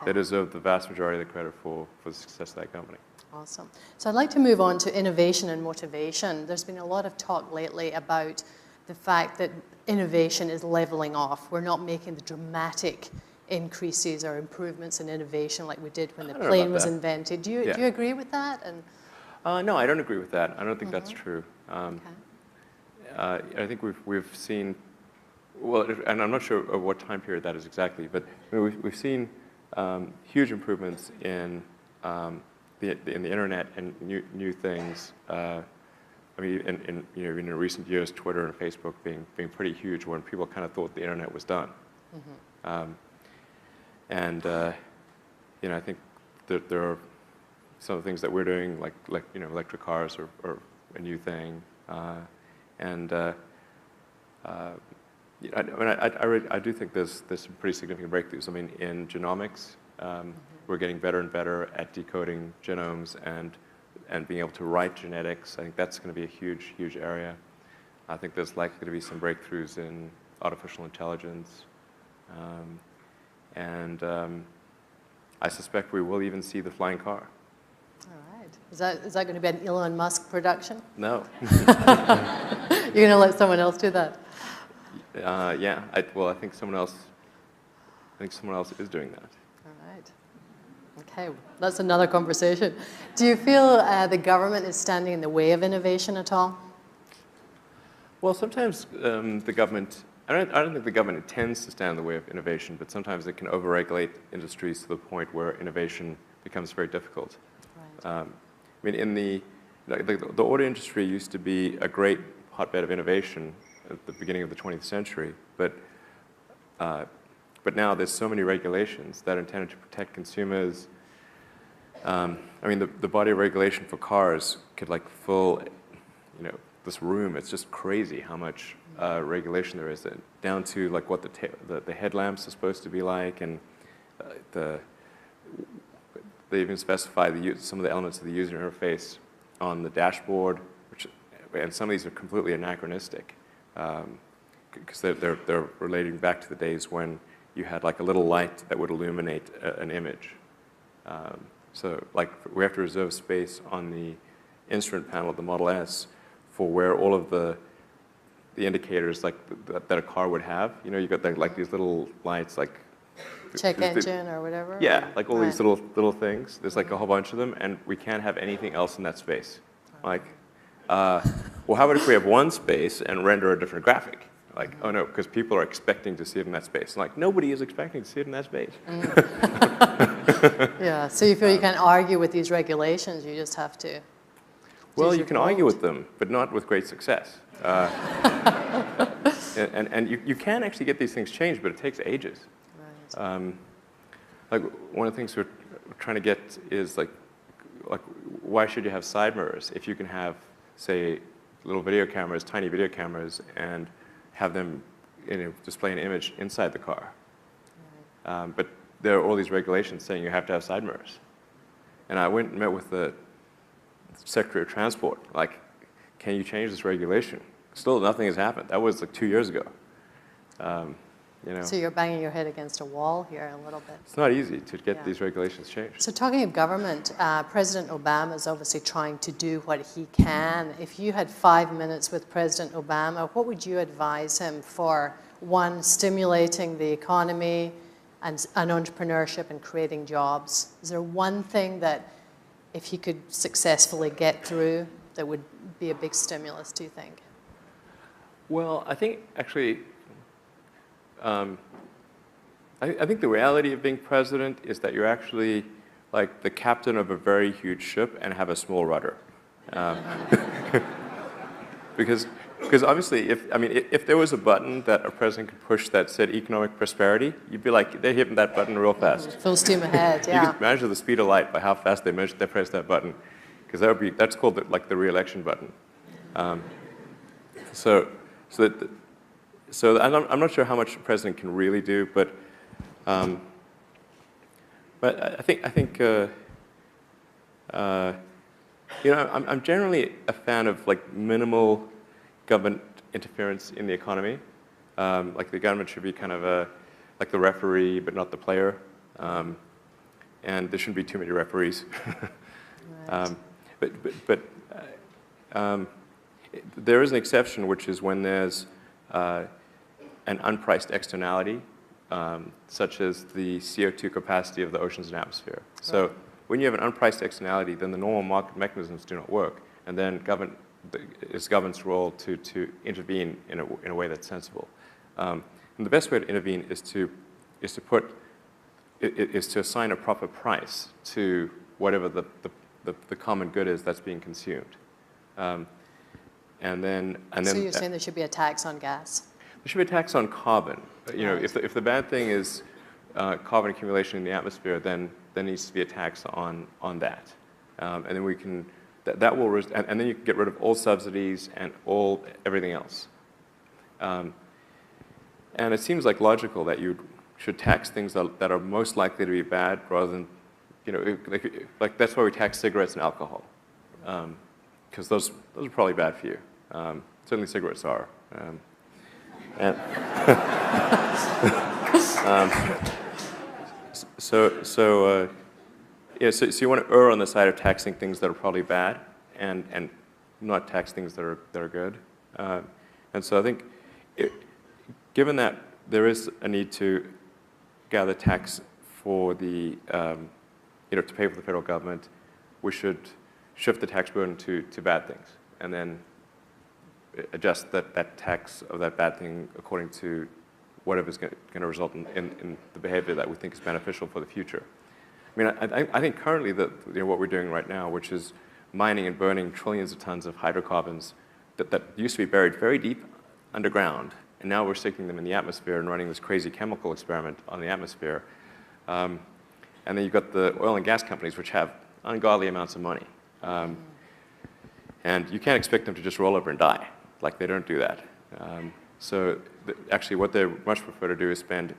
they deserve the vast majority of the credit for the success of that company. Awesome. So I'd like to move on to innovation and motivation. There's been a lot of talk lately about the fact that innovation is leveling off. We're not making the dramatic increases or improvements in innovation like we did when the plane was invented. Do you agree with that? And no, I don't agree with that. I don't think that's true. I think we've seen, well, and I'm not sure of what time period that is exactly, but we've seen huge improvements in the internet and new things. I mean, in recent years, Twitter and Facebook being pretty huge when people kind of thought the internet was done. I think that there are some of the things that we're doing, like electric cars are a new thing, I do think there's some pretty significant breakthroughs. I mean, in genomics, we're getting better and better at decoding genomes and being able to write genetics. I think that's going to be a huge, huge area. I think there's likely to be some breakthroughs in artificial intelligence. I suspect we will even see the flying car. all right. Is that going to be an Elon Musk production? No. You're going to let someone else do that? Yeah. I think someone else is doing that. All right. Okay, that's another conversation. Do you feel the government is standing in the way of innovation at all? Well, sometimes the government, I don't think the government intends to stand in the way of innovation, but sometimes it can overregulate industries to the point where innovation becomes very difficult. Right. I mean, the auto industry used to be a great hotbed of innovation at the beginning of the 20th century, but now there's so many regulations that are intended to protect consumers. I mean, the body of regulation for cars could like fill, this room. It's just crazy how much regulation there is, down to like what the headlamps are supposed to be like, and they even specify some of the elements of the user interface on the dashboard, and some of these are completely anachronistic, because they're relating back to the days when you had like a little light that would illuminate an image. So like we have to reserve space on the instrument panel of the Model S for where all of the indicators like that a car would have. You got like these little lights, like check engine or whatever. Yeah, like all these little things. There's like a whole bunch of them, and we can't have anything else in that space. Like, well, how about if we have one space and render a different graphic? Like, oh no, because people are expecting to see it in that space. Like, nobody is expecting to see it in that space. Yeah, so you feel you can't argue with these regulations, you just have to. Well, you can argue with them, but not with great success. And you can actually get these things changed, but it takes ages. Right. Like, one of the things we're trying to get is like, why should you have side mirrors if you can have, say, little video cameras, tiny video cameras, and have them display an image inside the car? Right. But there are all these regulations saying you have to have side mirrors. And I went and met with the Secretary of Transport, like, can you change this regulation? Still, nothing has happened. That was like 2 years ago. You know, So you're banging your head against a wall here a little bit. it's not easy to get Yeah. these regulations changed. So talking of government, President Obama is obviously trying to do what he can. If you had 5 minutes with President Obama, what would you advise him for, one, stimulating the economy and entrepreneurship and creating jobs? Is there one thing that, if he could successfully get through, that would be a big stimulus, do you think? Well, I think actually, I think the reality of being president is that you're actually like the captain of a very huge ship and have a small rudder. Because obviously, if there was a button that a president could push that said economic prosperity, you'd be like, they're hitting that button real fast. Full steam ahead, You yeah. could measure the speed of light by how fast they press that button, because that's called like the re-election button. So I'm not sure how much a president can really do, but I think you know, I'm generally a fan of like minimal government interference in the economy. Like the government should be kind of like the referee, but not the player. And there shouldn't be too many referees. Right. There is an exception, which is when there's an unpriced externality, such as the CO2 capacity of the oceans and atmosphere. So when you have an unpriced externality, then the normal market mechanisms do not work, and then it's government's role to intervene in a way that's sensible. And the best way to intervene is to assign a proper price to whatever the common good is that's being consumed. And then So you're saying there should be a tax on gas? there should be a tax on carbon. You know, if the bad thing is carbon accumulation in the atmosphere, then there needs to be a tax on that. And then we can, that will, and then you can get rid of all subsidies and everything else. And it seems like logical that you should tax things that are most likely to be bad rather than, you know, like that's why we tax cigarettes and alcohol. Because those are probably bad for you. Certainly cigarettes are. So you want to err on the side of taxing things that are probably bad and not tax things that are good. And so I think, given that there is a need to gather tax for the, to pay for the federal government, we should shift the tax burden to bad things, and then adjust that tax of that bad thing according to whatever's going to result in the behavior that we think is beneficial for the future. I mean, I think currently what we're doing right now, which is mining and burning trillions of tons of hydrocarbons that used to be buried very deep underground, and now we're sticking them in the atmosphere and running this crazy chemical experiment on the atmosphere. And then you've got the oil and gas companies, which have ungodly amounts of money. And you can't expect them to just roll over and die. Like, they don't do that. So actually what they much prefer to do is spend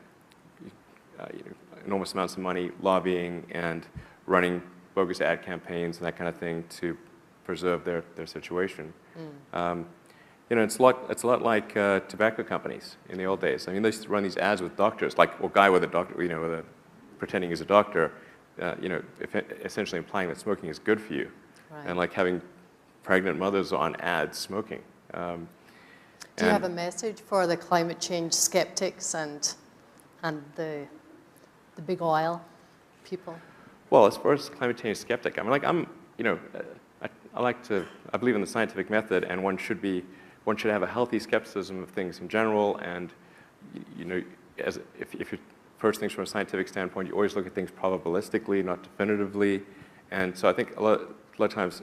enormous amounts of money lobbying and running bogus ad campaigns and that kind of thing to preserve their situation. It's a lot like tobacco companies in the old days. I mean, they used to run these ads with doctors, like a guy with a doctor, pretending he's a doctor, essentially implying that smoking is good for you, Right. and like having pregnant mothers on ads smoking. Do you have a message for the climate change skeptics and the big oil people? Well, as far as climate change skeptic, I believe in the scientific method, and one should have a healthy skepticism of things in general. And if you approach things from a scientific standpoint, you always look at things probabilistically, not definitively. And so I think a lot of times,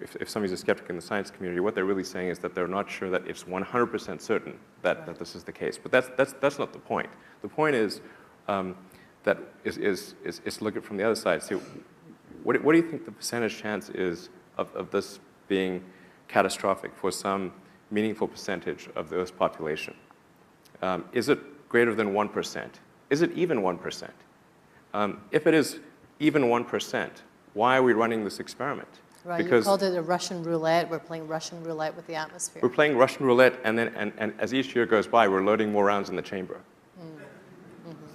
if somebody's a skeptic in the science community, what they're really saying is that they're not sure that it's 100% certain that this is the case. But that's not the point. The point is to look at it from the other side. See, what do you think the percentage chance is of this being catastrophic for some meaningful percentage of the Earth's population? Is it greater than 1%? Is it even 1%? If it is even 1%, why are we running this experiment? Right, Because you called it a Russian roulette. We're playing Russian roulette with the atmosphere. we're playing Russian roulette, and then and as each year goes by, we're loading more rounds in the chamber.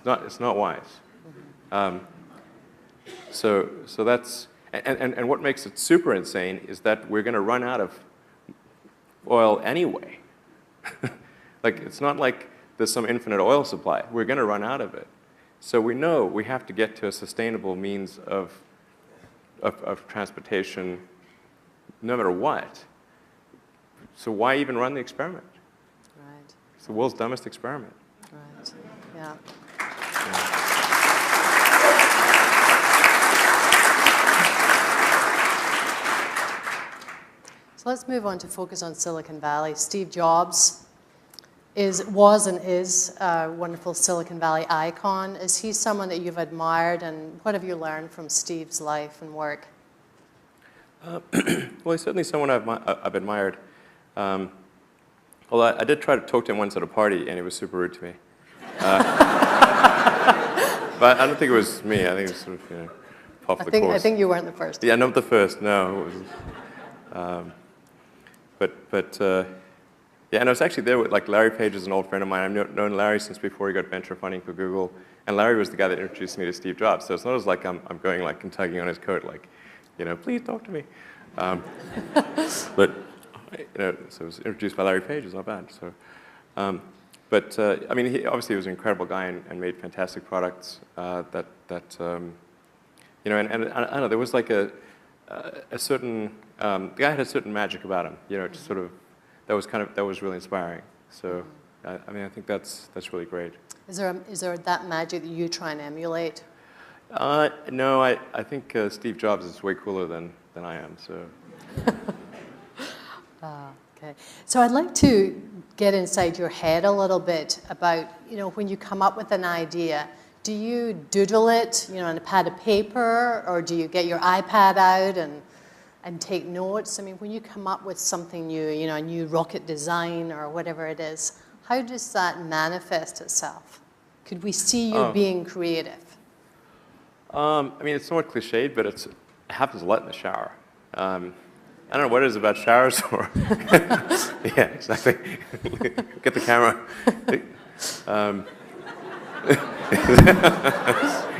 It's not wise. So that's and what makes it super insane is that we're going to run out of oil anyway. Like, it's not like there's some infinite oil supply. We're going to run out of it. So we know we have to get to a sustainable means of transportation no matter what. So why even run the experiment? Right. It's the world's dumbest experiment. Right. Yeah. So let's move on to focus on Silicon Valley. Steve Jobs was and is a wonderful Silicon Valley icon. Is he someone that you've admired, and what have you learned from Steve's life and work? Well, he's certainly someone I've admired. Although I did try to talk to him once at a party, and he was super rude to me. But I don't think it was me. I think it was sort of, off the course. I think you weren't the first. Yeah, not the first. No. It was, yeah, and I was actually there with, like, Larry Page is an old friend of mine. I've known Larry since before he got venture funding for Google, and Larry was the guy that introduced me to Steve Jobs. So it's not as like I'm going like and tugging on his coat, like, please talk to me. But so I was introduced by Larry Page. It's not bad. So, I mean, he obviously was an incredible guy and made fantastic products. And I don't know, there was like a certain the guy had a certain magic about him. Just sort of that was really inspiring. So, I mean, I think that's really great. Is there that magic that you try and emulate? No, I think Steve Jobs is way cooler than I am. So. Okay. So I'd like to get inside your head a little bit about, when you come up with an idea, do you doodle it, on a pad of paper, or do you get your iPad out and take notes? I mean, when you come up with something new, a new rocket design or whatever it is, how does that manifest itself? Could we see you being creative? I mean, it's somewhat cliched, but it happens a lot in the shower. I don't know what it is about showers or... Yeah, exactly. Get the camera.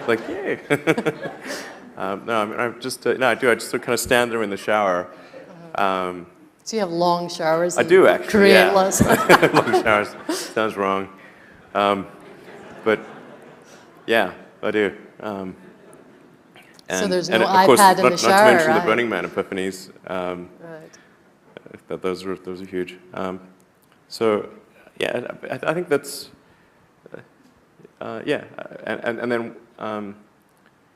Like, yay. No, I mean, I just, no, I do. I just kind of stand there in the shower. So you have long showers? I do, actually, create yeah. less. Long showers. Sounds wrong. But, yeah, I do. So there's no and of iPad course, in the not shower, to mention right? the Burning Man epiphanies. Right. Those are huge. So, yeah, I think that's, yeah. And then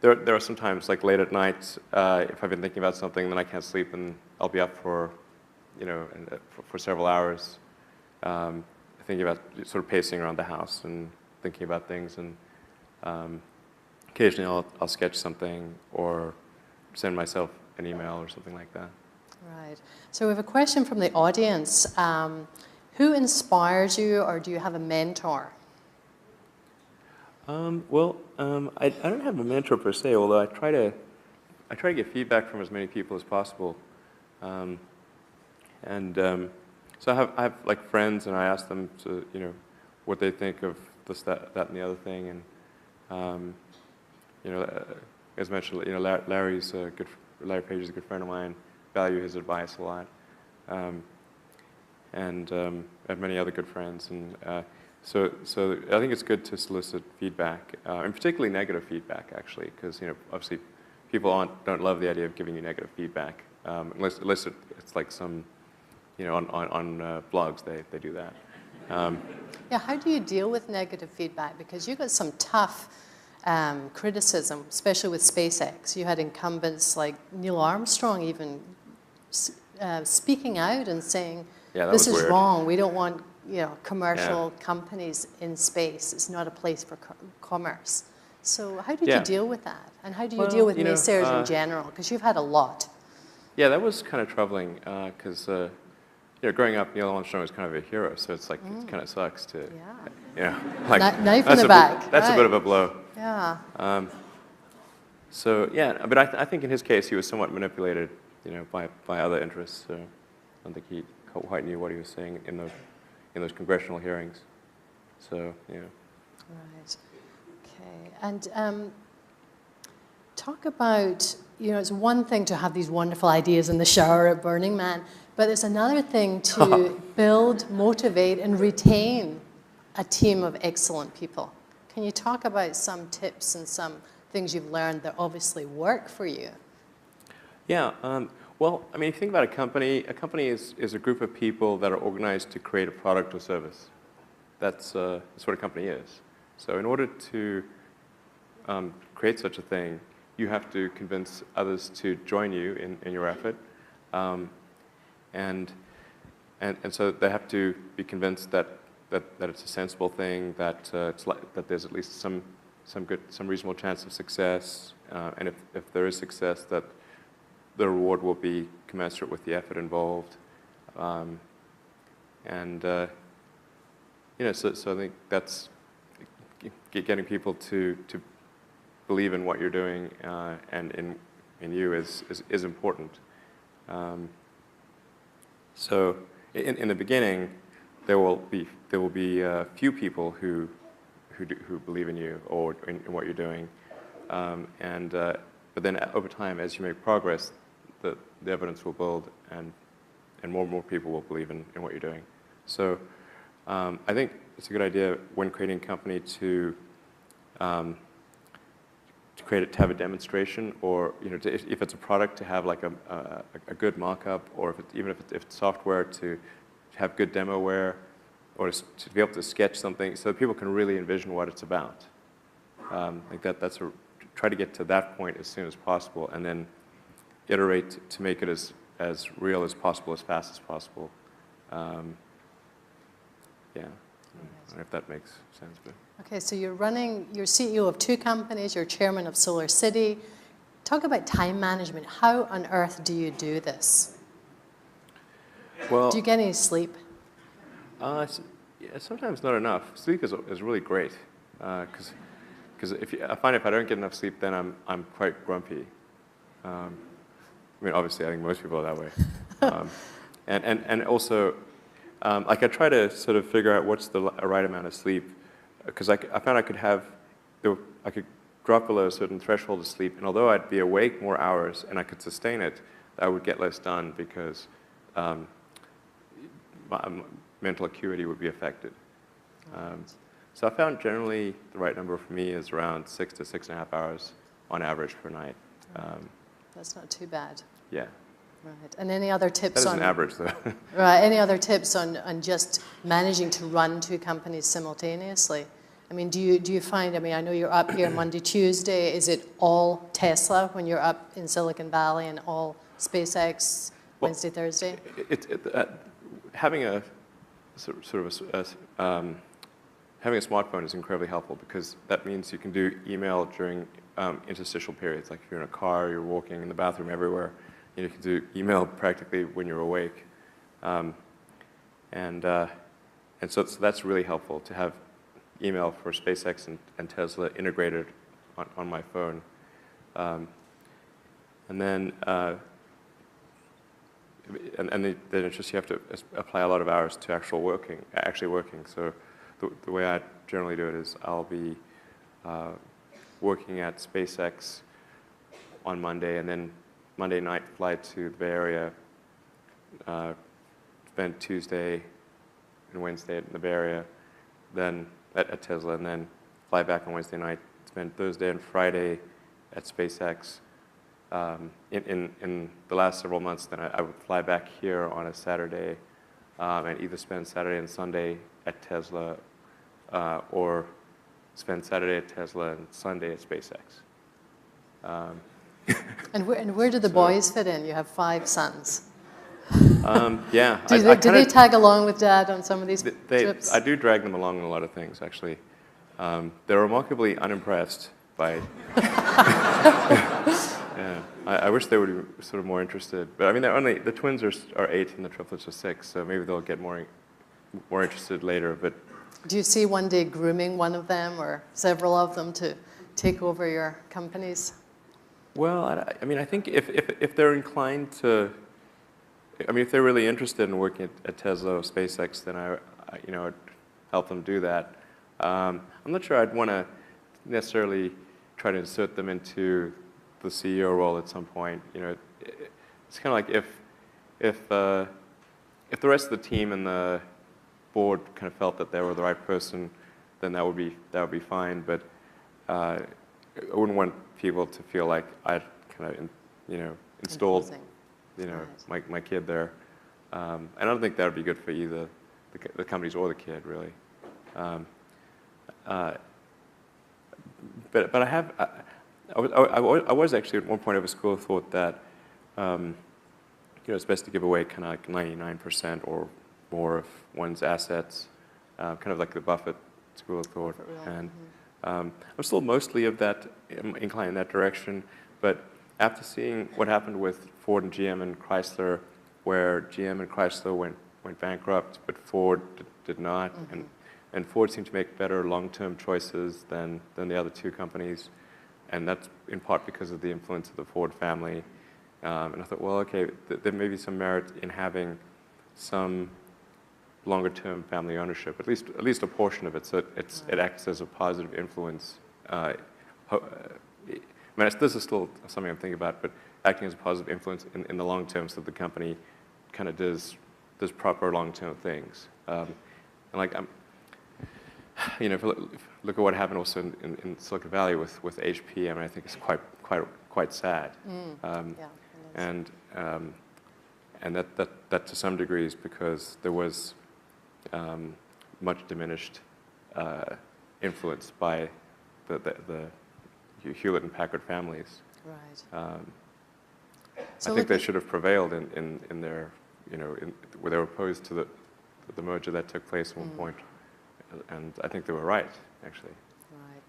there are some times, like late at night, if I've been thinking about something, then I can't sleep, and I'll be up for, for several hours, thinking about, sort of pacing around the house and thinking about things, and occasionally I'll sketch something or send myself an email or something like that. Right. So we have a question from the audience. Who inspires you, or do you have a mentor? Well, I don't have a mentor per se, although I try to get feedback from as many people as possible. So I have like friends, and I ask them to, what they think of this, that, and the other thing, and as mentioned, Larry Page is a good friend of mine. Value his advice a lot, and I have many other good friends, and so I think it's good to solicit feedback, and particularly negative feedback, actually, because obviously people don't love the idea of giving you negative feedback, unless it's like some, on blogs they do that. Yeah, how do you deal with negative feedback? Because you got some tough criticism, especially with SpaceX. You had incumbents like Neil Armstrong even speaking out and saying, this is wrong. We don't want commercial companies in space. It's not a place for commerce. So how did you deal with that? And how do you deal with naysayers in general? Because you've had a lot. Yeah, that was kind of troubling because growing up, Neil Armstrong was kind of a hero. So it's like it kind of sucks to, like knife in the back. That's right. a bit of a blow. Yeah. So yeah, but I think in his case he was somewhat manipulated, by other interests. So I don't think he quite knew what he was saying in those congressional hearings. So yeah. Right. Okay. And talk about, it's one thing to have these wonderful ideas in the shower at Burning Man, but it's another thing to build, motivate, and retain a team of excellent people. Can you talk about some tips and some things you've learned that obviously work for you? Yeah. Well, I mean, if you think about a company is a group of people that are organized to create a product or service. That's what a company is. So in order to create such a thing, you have to convince others to join you in your effort. And so they have to be convinced that it's a sensible thing, that that there's at least some reasonable chance of success, and if there is success, that the reward will be commensurate with the effort involved. So I think that's getting people to believe in what you're doing and in you is important. So in the beginning, there will be few people who believe in you or in what you're doing, but then over time, as you make progress, the evidence will build, and more people will believe in what you're doing. So I think it's a good idea when creating a company to have a demonstration, or if it's a product, to have like a good mock-up, or if it's software, to have good demoware, or to be able to sketch something so that people can really envision what it's about. Like try to get to that point as soon as possible, and then iterate to make it as real as possible, as fast as possible. Yeah, I don't know if that makes sense, but. Okay, so you're CEO of 2 companies, you're chairman of Solar City. Talk about time management. How on earth do you do this? Well, do you get any sleep? Yeah, sometimes not enough. Sleep is really great, because I find if I don't get enough sleep, then I'm quite grumpy. I mean, obviously, I think most people are that way. And also, like I try to sort of figure out what's the right amount of sleep, because I found I could drop below a certain threshold of sleep, and although I'd be awake more hours and I could sustain it, I would get less done because my mental acuity would be affected. So I found generally the right number for me is around 6 to 6.5 hours on average per night. That's not too bad. Yeah. Right. And any other tips on... That is an average, though. Right. Any other tips on just managing to run 2 companies simultaneously? I mean, do you find, I mean, I know you're up here Monday, Tuesday. Is it all Tesla when you're up in Silicon Valley, and all SpaceX Wednesday, Thursday? Having a having a smartphone is incredibly helpful, because that means you can do email during interstitial periods. Like if you're in a car, you're walking in the bathroom, everywhere. You can do email practically when you're awake. And so that's really helpful to have email for SpaceX and Tesla integrated on my phone. And then it's just you have to apply a lot of hours to actually working. So the way I generally do it is I'll be working at SpaceX on Monday, and then Monday night fly to the Bay Area, spend Tuesday and Wednesday in the Bay Area, then at Tesla, and then fly back on Wednesday night, spend Thursday and Friday at SpaceX. In the last several months, then I would fly back here on a Saturday and either spend Saturday and Sunday at Tesla or spend Saturday at Tesla and Sunday at SpaceX. And where do the boys fit in? You have 5 sons. Yeah. Do they tag along with Dad on some of these trips? I do drag them along in a lot of things, actually. They're remarkably unimpressed by... Yeah, I wish they would be sort of more interested. But I mean, the twins are 8 and the triplets are 6, so maybe they'll get more interested later. But do you see one day grooming one of them or several of them to take over your companies? Well, I mean, I think if they're inclined to, I mean, if they're really interested in working at Tesla or SpaceX, then I'd help them do that. I'm not sure I'd want to necessarily try to insert them into the CEO role at some point. It's kind of like if the rest of the team and the board kind of felt that they were the right person, then that would be fine. But I wouldn't want people to feel like I'd kind of installed my kid there. And I don't think that would be good for either the companies or the kid, really. But I was actually at one point of a school of thought that it's best to give away kind of like 99% or more of one's assets, kind of like the Buffett school of thought. And I'm still mostly inclined in that direction. But after seeing what happened with Ford and GM and Chrysler, where GM and Chrysler went bankrupt, but Ford did not, and Ford seemed to make better long-term choices than the other two companies, and that's in part because of the influence of the Ford family. And I thought, well, okay, there may be some merit in having some longer-term family ownership, at least a portion of it, so it acts as a positive influence. I mean, this is still something I'm thinking about, but acting as a positive influence in the long term, so that the company kind of does proper long-term things. And like if you look at what happened also in Silicon Valley with HP, I mean, I think it's quite sad. And that to some degree is because there was much diminished influence by the Hewlett and Packard families. Right. I think they should have prevailed in their, where they were opposed to the merger that took place at one point, and I think they were right, actually. Right.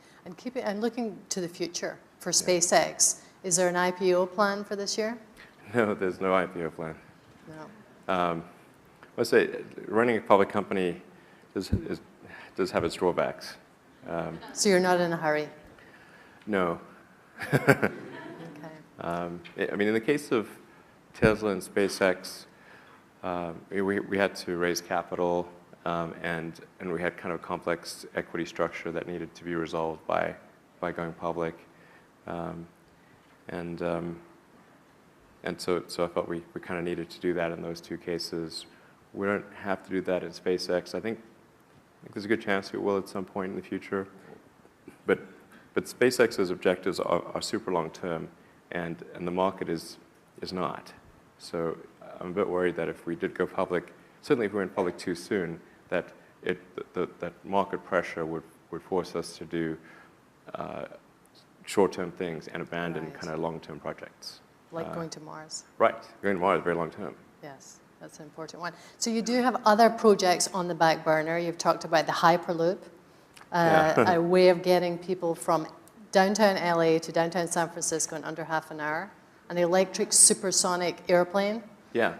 And looking to the future for SpaceX, is there an IPO plan for this year? No, there's no IPO plan. No. Let's say running a public company does have its drawbacks. So you're not in a hurry? No. Okay. I mean, in the case of Tesla and SpaceX, we had to raise capital, and we had kind of a complex equity structure that needed to be resolved by going public, and so I felt we kind of needed to do that in those two cases. We don't have to do that in SpaceX. I think there's a good chance we will at some point in the future, but SpaceX's objectives are super long term, and the market is not. So I'm a bit worried that if we did go public, certainly if we went public too soon, that that market pressure would force us to do short-term things and abandon kind of long-term projects. Like going to Mars. Right, going to Mars, very long-term. Yes, that's an important one. So you do have other projects on the back burner. You've talked about the Hyperloop, a way of getting people from downtown LA to downtown San Francisco in under half an hour, an electric supersonic airplane. Yeah.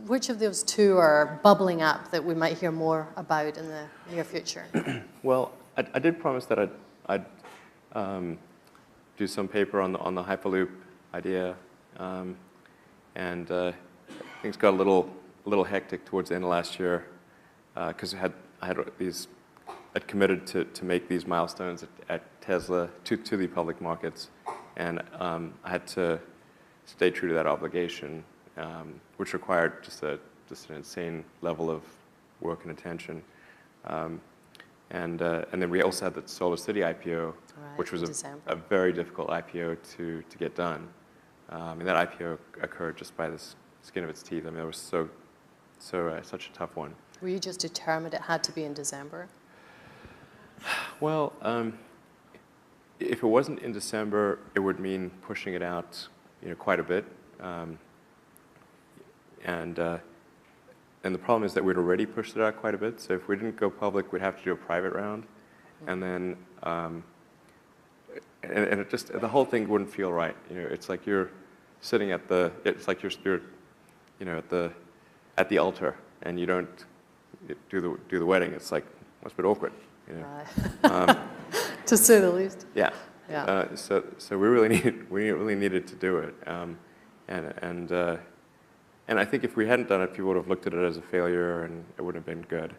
Which of those two are bubbling up that we might hear more about in the near future? Well, I did promise that I'd do some paper on the Hyperloop idea, and things got a little hectic towards the end of last year because I'd committed to make these milestones at Tesla to the public markets, and I had to stay true to that obligation, which required just an insane level of work and attention. And then we also had the Solar City IPO, which was a very difficult IPO to get done. And that IPO occurred just by the skin of its teeth. I mean, it was such a tough one. Were you just determined it had to be in December? Well, if it wasn't in December, it would mean pushing it out, quite a bit. And the problem is that we'd already pushed it out quite a bit. So if we didn't go public, we'd have to do a private round, and then and it just the whole thing wouldn't feel right. It's like you're sitting at the at the altar, and you don't do the wedding. It's like it's a bit awkward. To say the least. Yeah. Yeah. So we really needed to do it, and I think if we hadn't done it, people would have looked at it as a failure, and it wouldn't have been good.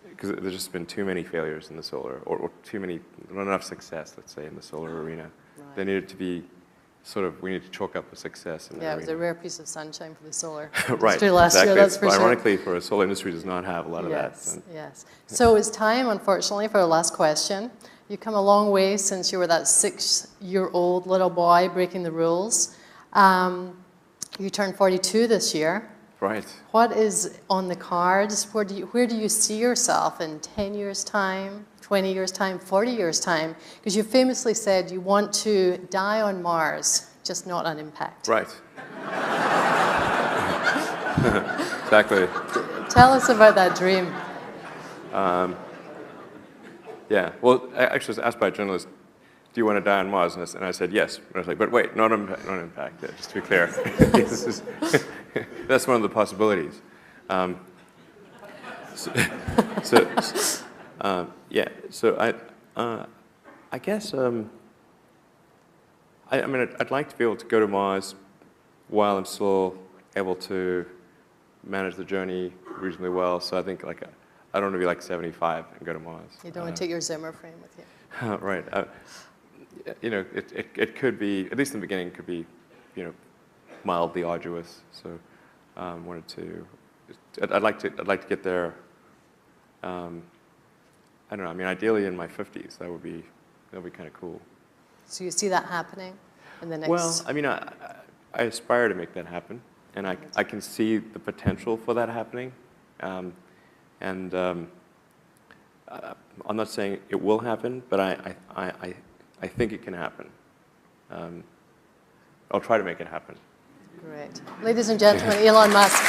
Because there's just been too many failures in the solar, or not enough success, let's say, in the solar arena. Right. There needed to be we need to chalk up the success in the Yeah, it arena. was a rare piece of sunshine for the solar Right, industry last exactly. year, that's for sure. Ironically, for a solar industry, does not have a lot of that. So. Yes. So it's time, unfortunately, for the last question. You've come a long way since you were that 6-year-old little boy breaking the rules. You turned 42 this year. Right. What is on the cards? Where do you see yourself in 10 years' time, 20 years' time, 40 years' time? Because you famously said you want to die on Mars, just not on impact. Right. Exactly. Tell us about that dream. Yeah. Well, I actually was asked by a journalist, do you want to die on Mars? And I said yes. And I was like, but wait, not on impact. Yeah, just to be clear. That's one of the possibilities. Yeah. So I guess I mean I'd like to be able to go to Mars while I'm still able to manage the journey reasonably well. So I think I don't want to be like 75 and go to Mars. You don't want to take your Zimmer frame with you. Right. It could be, at least in the beginning, could be, mildly arduous. So, I'd like to get there. I don't know. I mean, ideally in my 50s, that would be kind of cool. So you see that happening in the next? Well, I mean, I aspire to make that happen, and I can see the potential for that happening, and I'm not saying it will happen, but I think it can happen. I'll try to make it happen. Great. Ladies and gentlemen, Elon Musk.